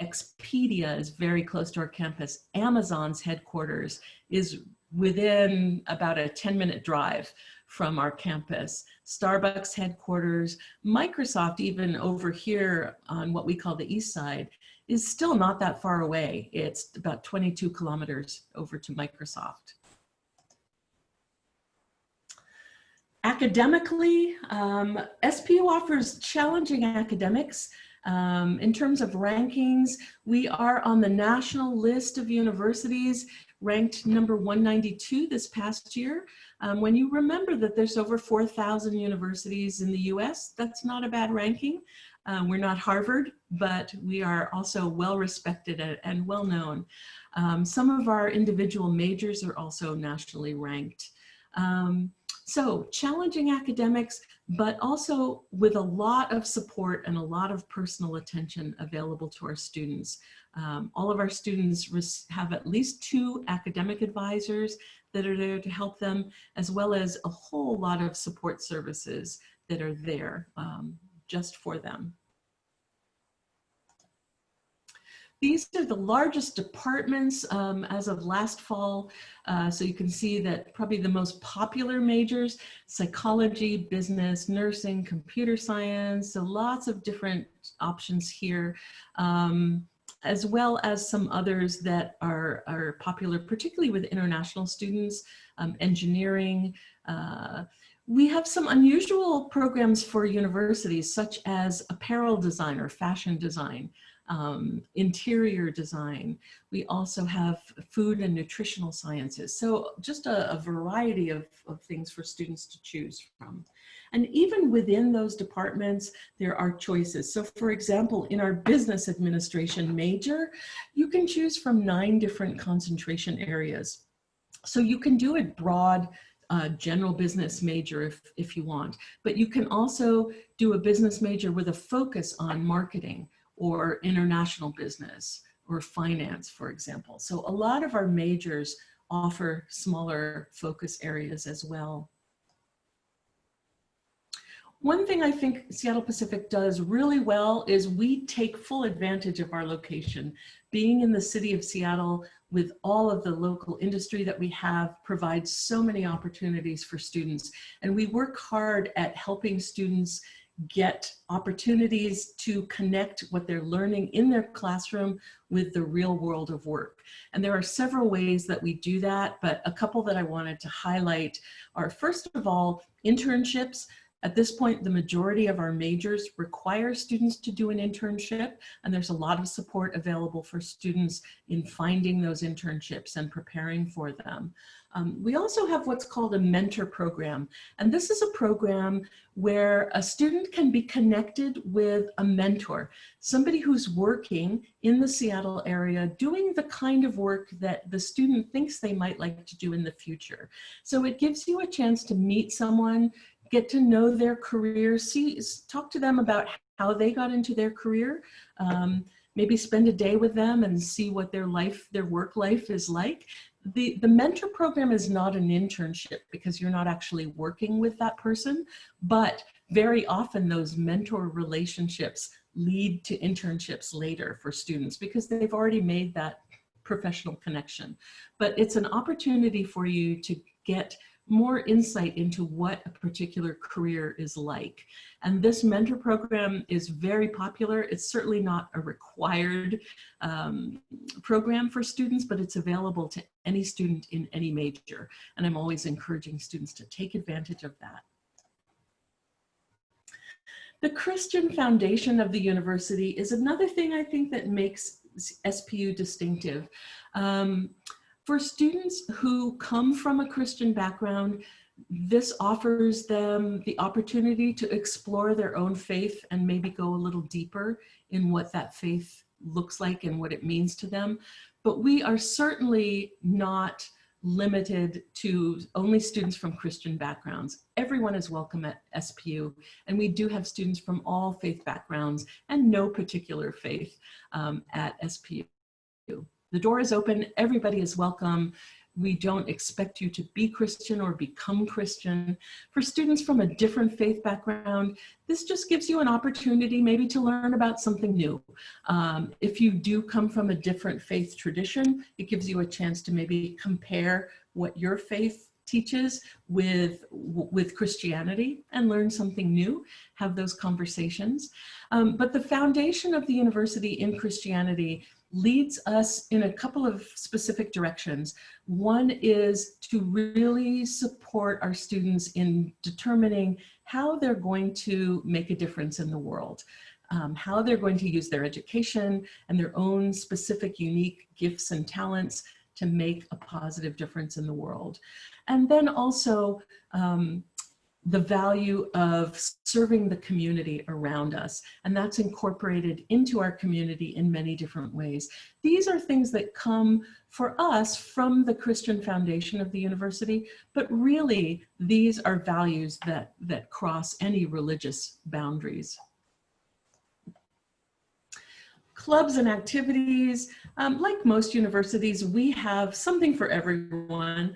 [SPEAKER 2] Expedia is very close to our campus. Amazon's headquarters is within about a 10-minute drive from our campus. Starbucks headquarters, Microsoft, even over here on what we call the east side, is still not that far away. It's about 22 kilometers over to Microsoft. Academically, SPU offers challenging academics. In terms of rankings, we are on the national list of universities, ranked number 192 this past year. When you remember that there's over 4,000 universities in the US, that's not a bad ranking. We're not Harvard, but we are also well respected and well known. Some of our individual majors are also nationally ranked. So challenging academics, but also with a lot of support and a lot of personal attention available to our students. All of our students have at least 2 academic advisors that are there to help them, as well as a whole lot of support services that are there just for them. These are the largest departments as of last fall. So you can see that probably the most popular majors: psychology, business, nursing, computer science. So lots of different options here. as well as some others that are popular, particularly with international students, engineering. We have some unusual programs for universities, such as apparel design or fashion design, interior design. We also have food and nutritional sciences. So just a variety of things for students to choose from. And even within those departments, there are choices. So for example, in our business administration major, you can choose from 9 different concentration areas. So you can do a broad general business major if you want, but you can also do a business major with a focus on marketing or international business or finance, for example. So a lot of our majors offer smaller focus areas as well. One thing I think Seattle Pacific does really well is we take full advantage of our location. Being in the city of Seattle with all of the local industry that we have provides so many opportunities for students. And we work hard at helping students get opportunities to connect what they're learning in their classroom with the real world of work. And there are several ways that we do that, but a couple that I wanted to highlight are, first of all, internships. At this point, the majority of our majors require students to do an internship, and there's a lot of support available for students in finding those internships and preparing for them. We also have what's called a mentor program, and this is a program where a student can be connected with a mentor, somebody who's working in the Seattle area doing the kind of work that the student thinks they might like to do in the future. So it gives you a chance to meet someone, get to know their career, talk to them about how they got into their career, maybe spend a day with them and see what their work life is like. The mentor program is not an internship because you're not actually working with that person, but very often those mentor relationships lead to internships later for students because they've already made that professional connection. But it's an opportunity for you to get more insight into what a particular career is like. And this mentor program is very popular. It's certainly not a required program for students, but it's available to any student in any major. And I'm always encouraging students to take advantage of that. The Christian foundation of the university is another thing I think that makes SPU distinctive. For students who come from a Christian background, this offers them the opportunity to explore their own faith and maybe go a little deeper in what that faith looks like and what it means to them. But we are certainly not limited to only students from Christian backgrounds. Everyone is welcome at SPU, and we do have students from all faith backgrounds and no particular faith at SPU. The door is open, everybody is welcome. We don't expect you to be Christian or become Christian. For students from a different faith background, this just gives you an opportunity maybe to learn about something new. If you do come from a different faith tradition, it gives you a chance to maybe compare what your faith teaches with Christianity and learn something new, have those conversations. But the foundation of the university in Christianity leads us in a couple of specific directions. One is to really support our students in determining how they're going to make a difference in the world, how they're going to use their education and their own specific unique gifts and talents to make a positive difference in the world. And then also the value of serving the community around us. And that's incorporated into our community in many different ways. These are things that come for us from the Christian foundation of the university, but really these are values that cross any religious boundaries. Clubs and activities, like most universities, we have something for everyone,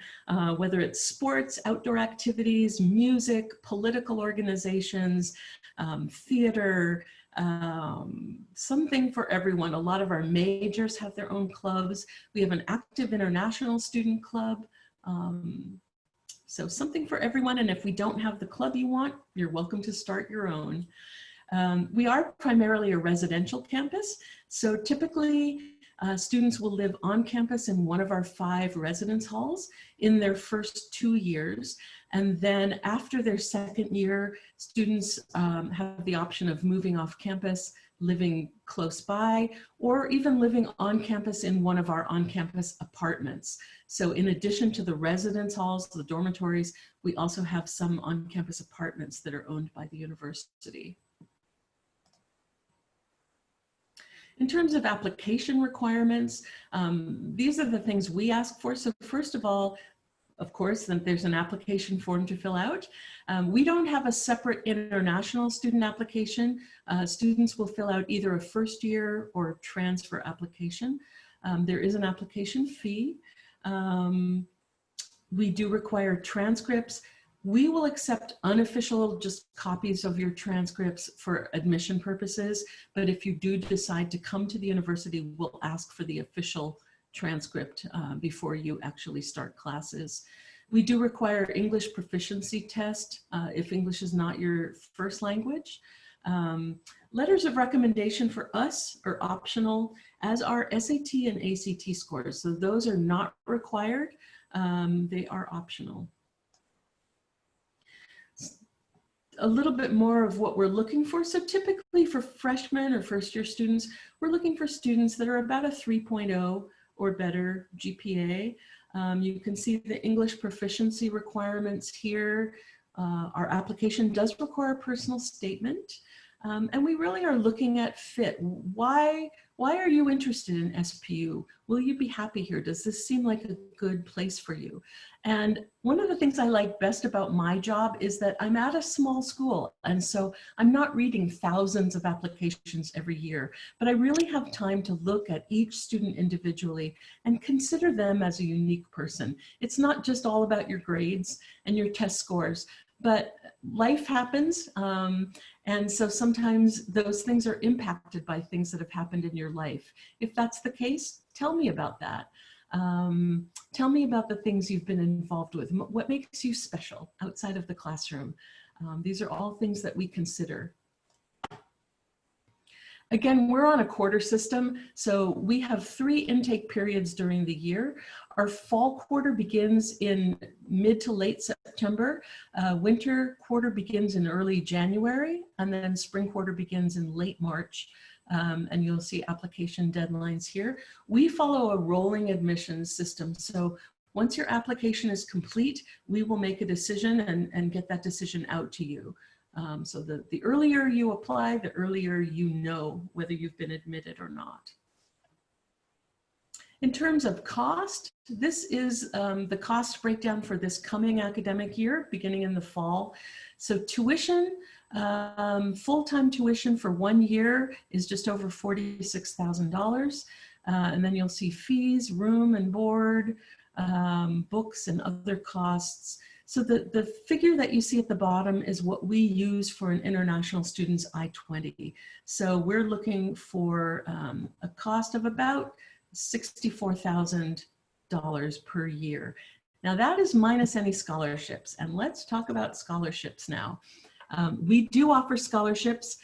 [SPEAKER 2] whether it's sports, outdoor activities, music, political organizations, theater, something for everyone. A lot of our majors have their own clubs. We have an active international student club. So something for everyone. And if we don't have the club you want, you're welcome to start your own. We are primarily a residential campus, so typically students will live on campus in one of our 5 residence halls in their first 2 years. And then after their second year, students have the option of moving off campus, living close by, or even living on campus in one of our on-campus apartments. So in addition to the residence halls, the dormitories, we also have some on-campus apartments that are owned by the university. In terms of application requirements, these are the things we ask for. So first of all, of course, then there's an application form to fill out. We don't have a separate international student application. Students will fill out either a first year or transfer application. There is an application fee. We do require transcripts. We will accept unofficial just copies of your transcripts for admission purposes, but if you do decide to come to the university, we'll ask for the official transcript before you actually start classes. We do require English proficiency test if English is not your first language. Letters of recommendation for us are optional, as are SAT and ACT scores. So those are not required, they are optional. A little bit more of what we're looking for. So typically for freshmen or first year students, we're looking for students that are about a 3.0 or better GPA. You can see the English proficiency requirements here. Our application does require a personal statement. And we really are looking at fit. Why are you interested in SPU? Will you be happy here? Does this seem like a good place for you? And one of the things I like best about my job is that I'm at a small school. And so I'm not reading thousands of applications every year, but I really have time to look at each student individually and consider them as a unique person. It's not just all about your grades and your test scores, but life happens. And so sometimes those things are impacted by things that have happened in your life. If that's the case, tell me about that. Tell me about the things you've been involved with. What makes you special outside of the classroom? These are all things that we consider. Again, we're on a quarter system, so we have 3 intake periods during the year. Our fall quarter begins in mid to late September. Winter quarter begins in early January, and then spring quarter begins in late March. And you'll see application deadlines here. We follow a rolling admissions system. So once your application is complete, we will make a decision and get that decision out to you. So the earlier you apply, the earlier you know whether you've been admitted or not. In terms of cost, this is the cost breakdown for this coming academic year, beginning in the fall. So tuition, full-time tuition for 1 year is just over $46,000. And then you'll see fees, room and board, books and other costs. So the figure that you see at the bottom is what we use for an international student's I-20. So we're looking for a cost of about $64,000 per year. Now that is minus any scholarships. And let's talk about scholarships now. We do offer scholarships,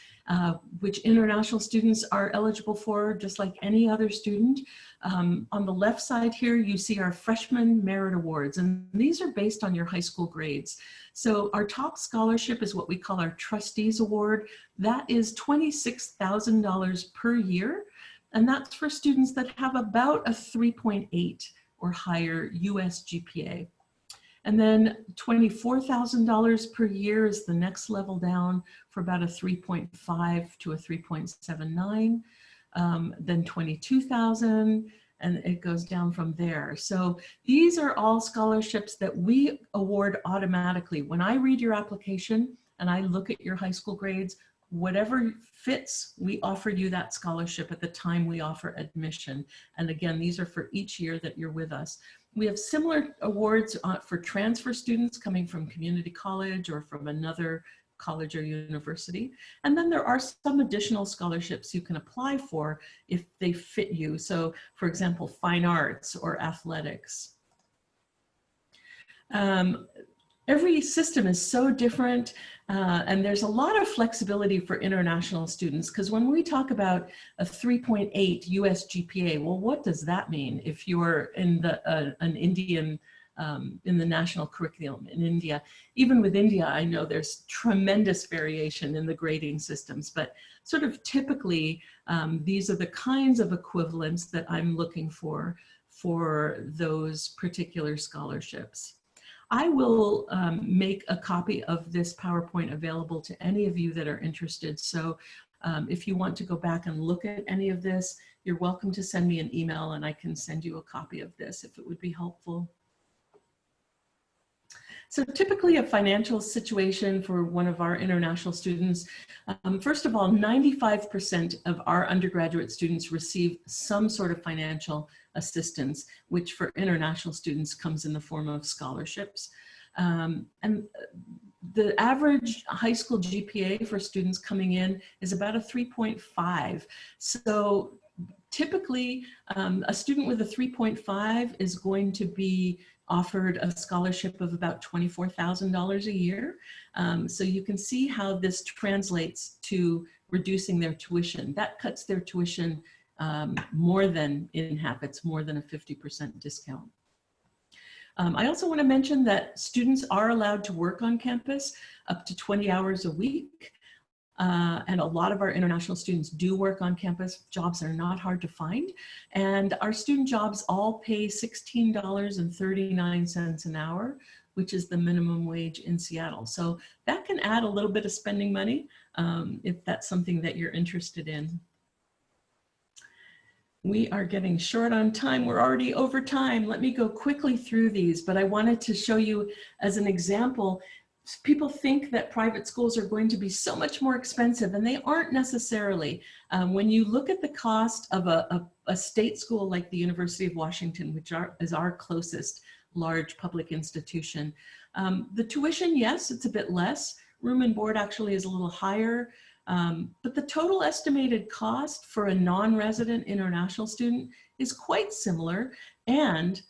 [SPEAKER 2] which international students are eligible for, just like any other student. On the left side here, you see our Freshman Merit Awards, and these are based on your high school grades. So our top scholarship is what we call our Trustees Award. That is $26,000 per year, and that's for students that have about a 3.8 or higher US GPA. And then $24,000 per year is the next level down for about a 3.5 to a 3.79. Then 22,000, and it goes down from there. So these are all scholarships that we award automatically. When I read your application and I look at your high school grades, whatever fits, we offer you that scholarship at the time we offer admission. And again, these are for each year that you're with us. We have similar awards for transfer students coming from community college or from another college or university. And then there are some additional scholarships you can apply for if they fit you. So for example, fine arts or athletics. every system is so different, and there's a lot of flexibility for international students, because when we talk about a 3.8 US GPA, well, what does that mean if you're in an Indian, in the national curriculum in India? Even with India, I know there's tremendous variation in the grading systems, but sort of typically, these are the kinds of equivalents that I'm looking for those particular scholarships. I will make a copy of this PowerPoint available to any of you that are interested. So if you want to go back and look at any of this, you're welcome to send me an email and I can send you a copy of this if it would be helpful. So typically a financial situation for one of our international students, first of all, 95% of our undergraduate students receive some sort of financial assistance, which for international students comes in the form of scholarships. And the average high school GPA for students coming in is about a 3.5. So typically a student with a 3.5 is going to be offered a scholarship of about $24,000 a year. So you can see how this translates to reducing their tuition. That cuts their tuition more than in half. It's more than a 50% discount. I also want to mention that students are allowed to work on campus up to 20 hours a week. And a lot of our international students do work on campus. Jobs are not hard to find. And our student jobs all pay $16.39 an hour, which is the minimum wage in Seattle. So that can add a little bit of spending money if that's something that you're interested in. We are getting short on time. We're already over time. Let me go quickly through these, but I wanted to show you as an example. People think that private schools are going to be so much more expensive, and they aren't necessarily. When you look at the cost of a state school like the University of Washington, which is our closest large public institution, the tuition, yes, it's a bit less. Room and board actually is a little higher. But the total estimated cost for a non-resident international student is quite similar. And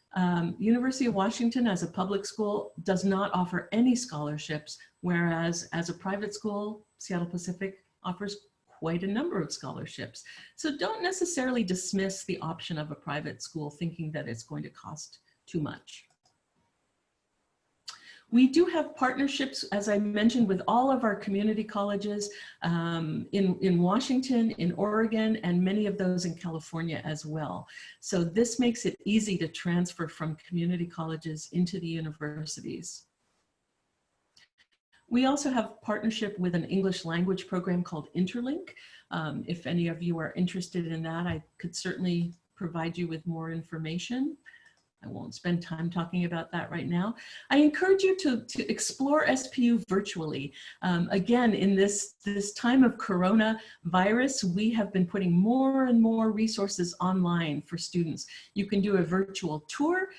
[SPEAKER 2] University of Washington as a public school does not offer any scholarships, whereas as a private school, Seattle Pacific offers quite a number of scholarships. So don't necessarily dismiss the option of a private school thinking that it's going to cost too much. We do have partnerships, as I mentioned, with all of our community colleges in Washington, in Oregon, and many of those in California as well. So this makes it easy to transfer from community colleges into the universities. We also have partnership with an English language program called Interlink. If any of you are interested in that, I could certainly provide you with more information. I won't spend time talking about that right now. I encourage you to explore SPU virtually. Again, in this time of coronavirus, we have been putting more and more resources online for students. You can do a virtual tour.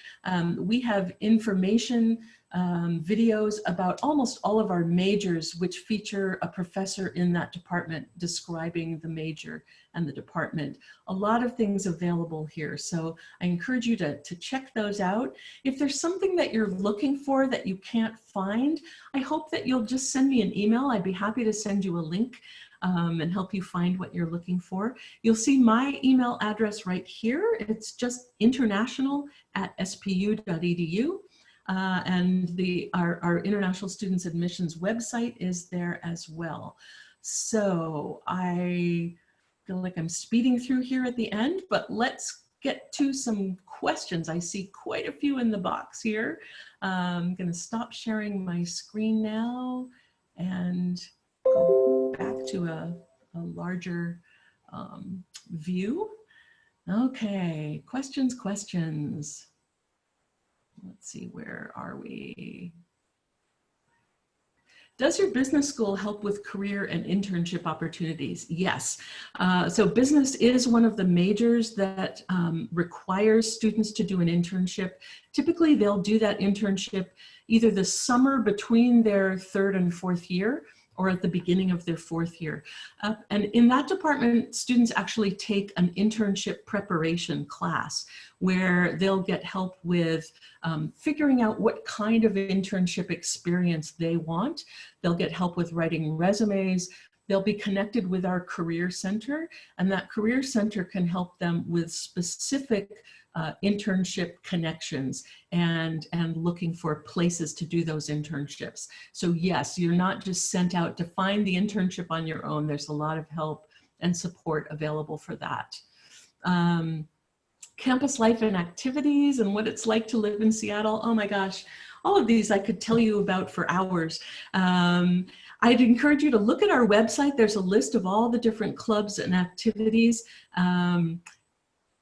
[SPEAKER 2] We have information videos about almost all of our majors, which feature a professor in that department describing the major and the department. A lot of things available here. So I encourage you to check those out. If there's something that you're looking for that you can't find, I hope that you'll just send me an email. I'd be happy to send you a link and help you find what you're looking for. You'll see my email address right here. It's just international@spu.edu. And our International Students Admissions website is there as well. So I feel like I'm speeding through here at the end, but let's get to some questions. I see quite a few in the box here. I'm going to stop sharing my screen now and go back to a larger view. Okay, questions. Let's see, where are we? Does your business school help with career and internship opportunities? Yes. So business is one of the majors that requires students to do an internship. Typically, they'll do that internship either the summer between their third and fourth year, or at the beginning of their 4th year. And in that department, students actually take an internship preparation class where they'll get help with figuring out what kind of internship experience they want. They'll get help with writing resumes. They'll be connected with our career center, and that career center can help them with specific internship connections and looking for places to do those internships. So yes, you're not just sent out to find the internship on your own. There's a lot of help and support available for that. Campus life and activities and what it's like to live in Seattle. Oh my gosh, all of these I could tell you about for hours. I'd encourage you to look at our website. There's a list of all the different clubs and activities.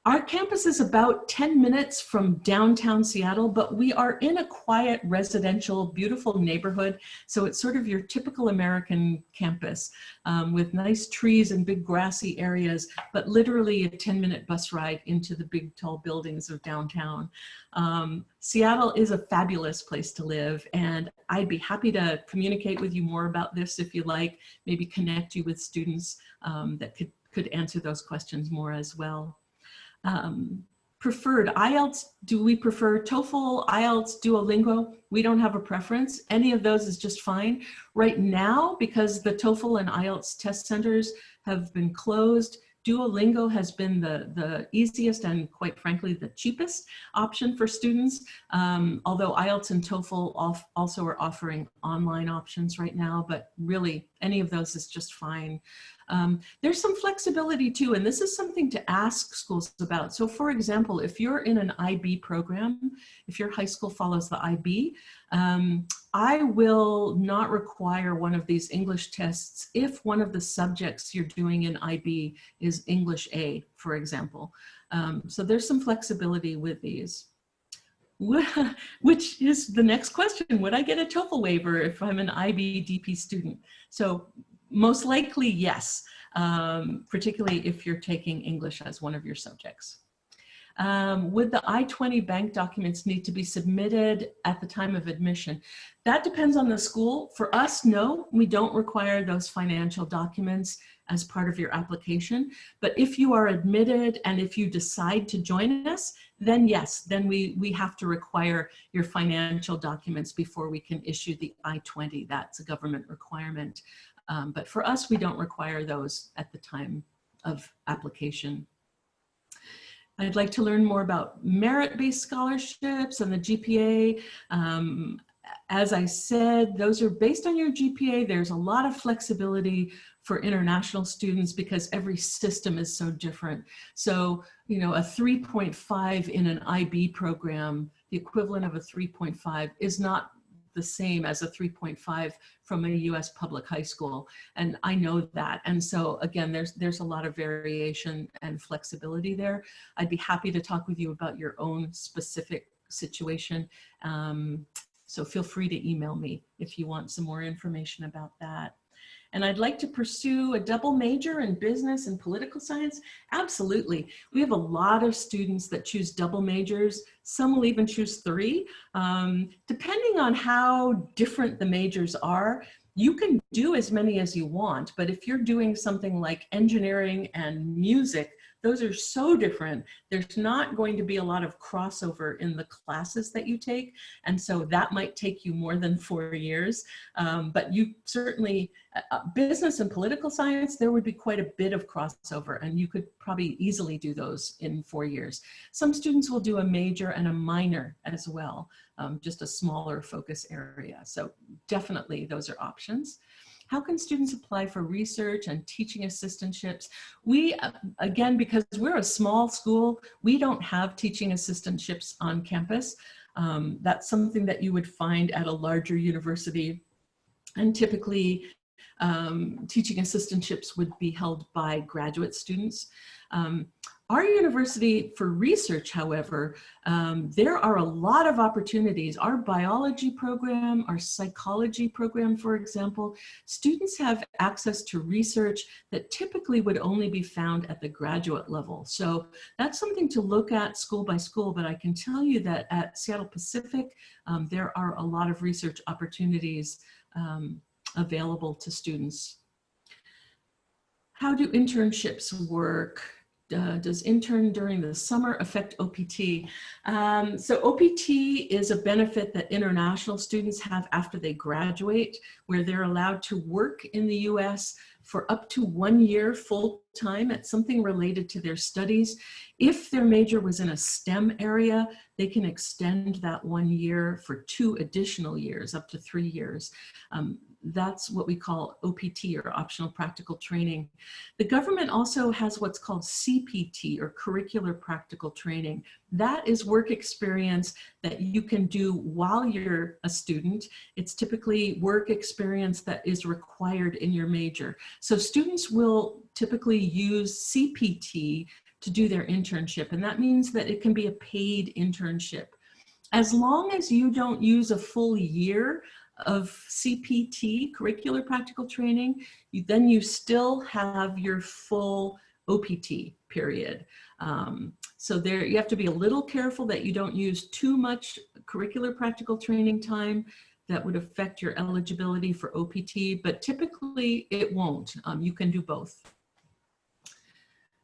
[SPEAKER 2] Our campus is about 10 minutes from downtown Seattle, but we are in a quiet, residential, beautiful neighborhood. So it's sort of your typical American campus with nice trees and big grassy areas, but literally a 10-minute bus ride into the big, tall buildings of downtown. Seattle is a fabulous place to live, and I'd be happy to communicate with you more about this if you like, maybe connect you with students that could answer those questions more as well. Preferred IELTS, do we prefer TOEFL, IELTS, Duolingo? We don't have a preference. Any of those is just fine. Right now, because the TOEFL and IELTS test centers have been closed, Duolingo has been the easiest and, quite frankly, the cheapest option for students, although IELTS and TOEFL also are offering online options right now, but really any of those is just fine. There's some flexibility too, and this is something to ask schools about. So for example, if you're in an IB program, if your high school follows the IB, I will not require one of these English tests if one of the subjects you're doing in IB is English A, for example. So there's some flexibility with these. Which is the next question. Would I get a TOEFL waiver if I'm an IB DP student? So most likely, yes, particularly if you're taking English as one of your subjects. Would the I-20 bank documents need to be submitted at the time of admission? That depends on the school. For us, no, we don't require those financial documents as part of your application. But if you are admitted and if you decide to join us, then yes, then we have to require your financial documents before we can issue the I-20. That's a government requirement. But for us, we don't require those at the time of application. I'd like to learn more about merit-based scholarships and the GPA. As I said, those are based on your GPA. There's a lot of flexibility for international students because every system is so different. So, you know, a 3.5 in an IB program, the equivalent of a 3.5 is not the same as a 3.5 from a US public high school. And I know that. And so again, there's a lot of variation and flexibility there. I'd be happy to talk with you about your own specific situation. So feel free to email me if you want some more information about that. And I'd like to pursue a double major in business and political science. Absolutely. We have a lot of students that choose double majors. Some will even choose 3. Depending on how different the majors are, you can do as many as you want. But if you're doing something like engineering and music, those are so different. There's not going to be a lot of crossover in the classes that you take. And so that might take you more than 4 years. But you certainly, business and political science, there would be quite a bit of crossover, and you could probably easily do those in 4 years. Some students will do a major and a minor as well, just a smaller focus area. So definitely those are options. How can students apply for research and teaching assistantships? We, again, because we're a small school, we don't have teaching assistantships on campus. That's something that you would find at a larger university. And typically, teaching assistantships would be held by graduate students. Our university for research, however, there are a lot of opportunities. Our biology program, our psychology program, for example, students have access to research that typically would only be found at the graduate level. So that's something to look at school by school, but I can tell you that at Seattle Pacific, there are a lot of research opportunities available to students. How do internships work? Does intern during the summer affect OPT? So OPT is a benefit that international students have after they graduate, where they're allowed to work in the US for up to 1 year full time at something related to their studies. If their major was in a STEM area, they can extend that 1 year for 2 additional years, up to 3 years. That's what we call OPT, or optional practical training. The government also has what's called CPT, or curricular practical training. That is work experience that you can do while you're a student. It's typically work experience that is required in your major. So students will typically use CPT to do their internship, and that means that it can be a paid internship. As long as you don't use a full year of CPT, curricular practical training, then you still have your full OPT period. So there, you have to be a little careful that you don't use too much curricular practical training time that would affect your eligibility for OPT, but typically it won't. You can do both.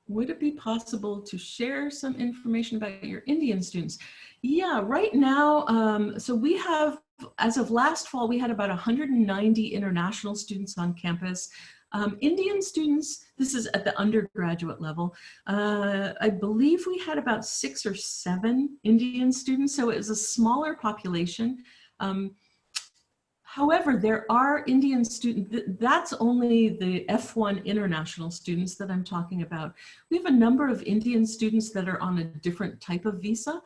[SPEAKER 2] Would it be possible to share some information about your Indian students? Yeah, right now, so we have, as of last fall, we had about 190 international students on campus. Indian students, this is at the undergraduate level, I believe we had about 6 or 7 Indian students, so it was a smaller population. However, there are Indian students, that's only the F1 international students that I'm talking about. We have a number of Indian students that are on a different type of visa.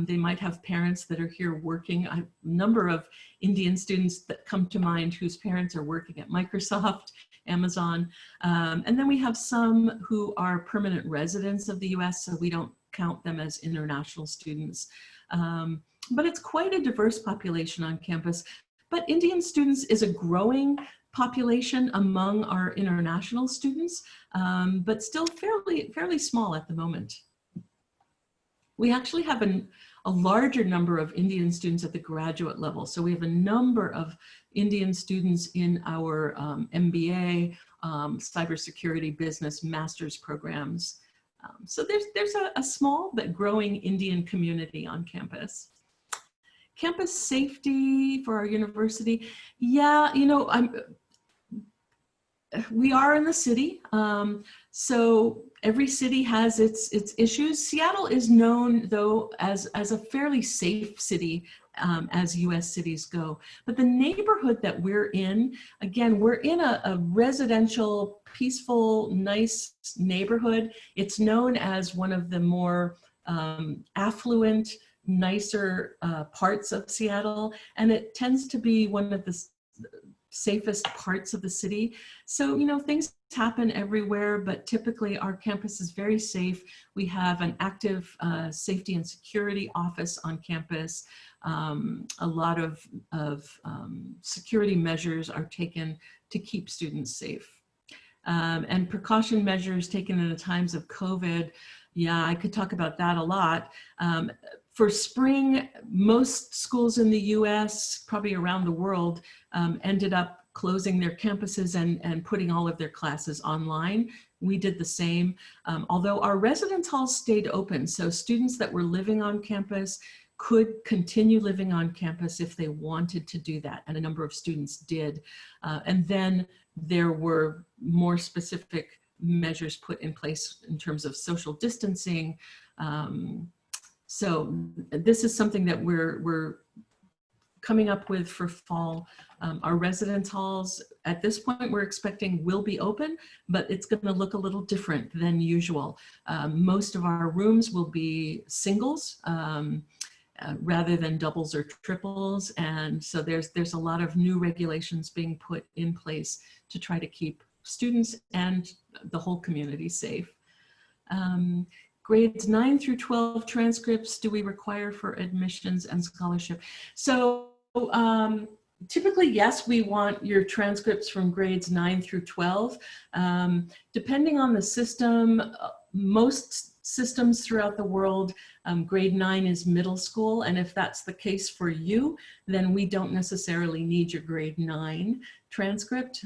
[SPEAKER 2] They might have parents that are here working. A number of Indian students that come to mind whose parents are working at Microsoft, Amazon. And then we have some who are permanent residents of the US, so we don't count them as international students. But it's quite a diverse population on campus. But Indian students is a growing population among our international students, but still fairly small at the moment. We actually have a larger number of Indian students at the graduate level. So we have a number of Indian students in our MBA, cybersecurity, business, master's programs. So there's a small but growing Indian community on campus. Campus safety for our university. Yeah, you know, we are in the city. So every city has its issues. Seattle is known though as a fairly safe city as US cities go. But the neighborhood that we're in, again, we're in a residential, peaceful, nice neighborhood. It's known as one of the more affluent, nicer parts of Seattle, and it tends to be one of the safest parts of the city. So, you know, things happen everywhere, but typically our campus is very safe. We have an active safety and security office on campus. A lot of security measures are taken to keep students safe. And precaution measures taken in the times of COVID, yeah, I could talk about that a lot. For spring, most schools in the US, probably around the world, ended up closing their campuses and putting all of their classes online. We did the same, although our residence halls stayed open. So students that were living on campus could continue living on campus if they wanted to do that, and a number of students did. And then there were more specific measures put in place in terms of social distancing. So this is something that we're coming up with for fall. Our residence halls, at this point, we're expecting will be open, but it's going to look a little different than usual. Most of our rooms will be singles rather than doubles or triples. And so there's a lot of new regulations being put in place to try to keep students and the whole community safe. Grades 9 through 12 transcripts do we require for admissions and scholarship? So typically, yes, we want your transcripts from grades 9 through 12. Depending on the system, most systems throughout the world Grade 9 is middle school, and if that's the case for you, then we don't necessarily need your grade 9 transcript.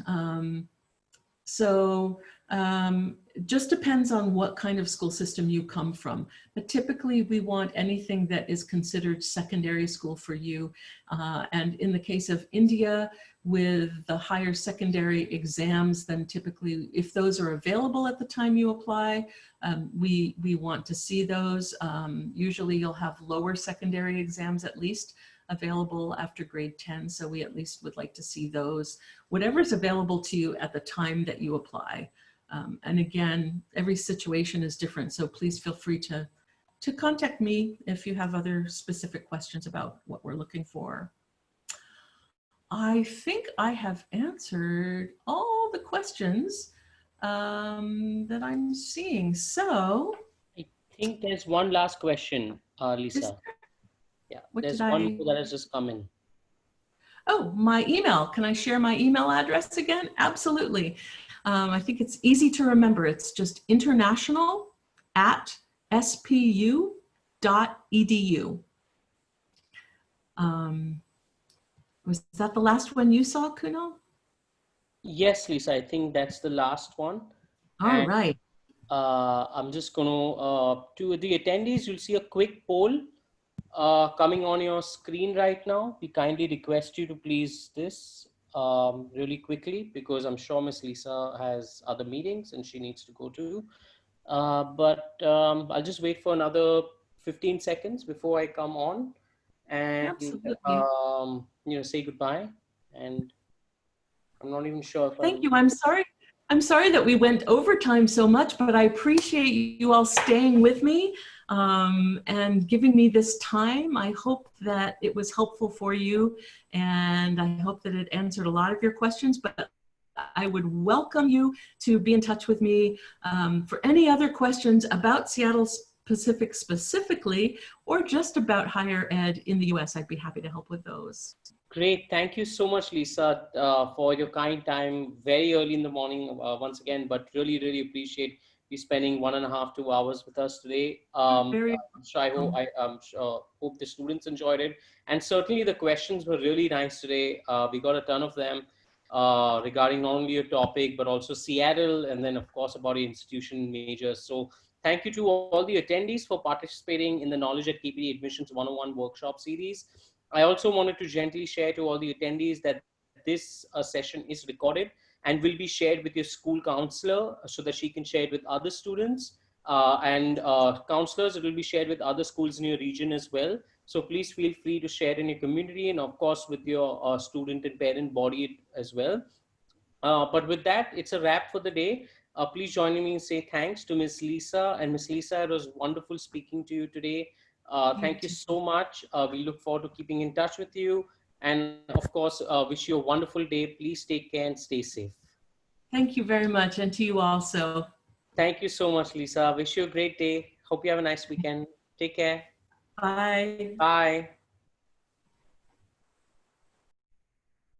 [SPEAKER 2] Just depends on what kind of school system you come from. But typically we want anything that is considered secondary school for you. And in the case of India, with the higher secondary exams, then typically if those are available at the time you apply, we want to see those. Usually you'll have lower secondary exams at least available after grade 10. So we at least would like to see those, whatever's available to you at the time that you apply. And again, every situation is different. So please feel free to contact me if you have other specific questions about what we're looking for. I think I have answered all the questions that I'm seeing. So
[SPEAKER 1] I think there's one last question, Lisa. Yeah, there's one more that has just come in.
[SPEAKER 2] Oh, my email. Can I share my email address again? Absolutely. I think it's easy to remember. It's just international@spu.edu. Was that the last one you saw, Kunal?
[SPEAKER 1] Yes, Lisa, I think that's the last one.
[SPEAKER 2] All right.
[SPEAKER 1] I'm just going to the attendees, you'll see a quick poll coming on your screen right now. We kindly request you to please this really quickly, because I'm sure Miss Lisa has other meetings and she needs to go to. I'll just wait for another 15 seconds before I come on and say goodbye. And I'm not even sure if
[SPEAKER 2] Thank you. I'm sorry that we went overtime so much, but I appreciate you all staying with me and giving me this time. I hope that it was helpful for you, and I hope that it answered a lot of your questions, but I would welcome you to be in touch with me for any other questions about Seattle Pacific specifically, or just about higher ed in the US. I'd be happy to help with those.
[SPEAKER 1] Great. Thank you so much, Lisa, for your kind time very early in the morning once again, but really, really appreciate you spending 1.5 to 2 hours with us today. I hope the students enjoyed it. And certainly the questions were really nice today. We got a ton of them regarding not only your topic, but also Seattle, and then of course about your institution majors. So thank you to all the attendees for participating in the Knowledge at KPT Admissions 101 workshop series. I also wanted to gently share to all the attendees that this session is recorded and will be shared with your school counselor so that she can share it with other students and counselors. It will be shared with other schools in your region as well. So please feel free to share it in your community and of course with your student and parent body as well. But with that, it's a wrap for the day. Please join me and say thanks to Miss Lisa. And Miss Lisa, it was wonderful speaking to you today. Thank you so much. We look forward to keeping in touch with you. And of course, wish you a wonderful day. Please take care and stay safe.
[SPEAKER 2] Thank you very much. And to you also.
[SPEAKER 1] Thank you so much, Lisa. Wish you a great day. Hope you have a nice weekend. Take care.
[SPEAKER 2] Bye.
[SPEAKER 1] Bye.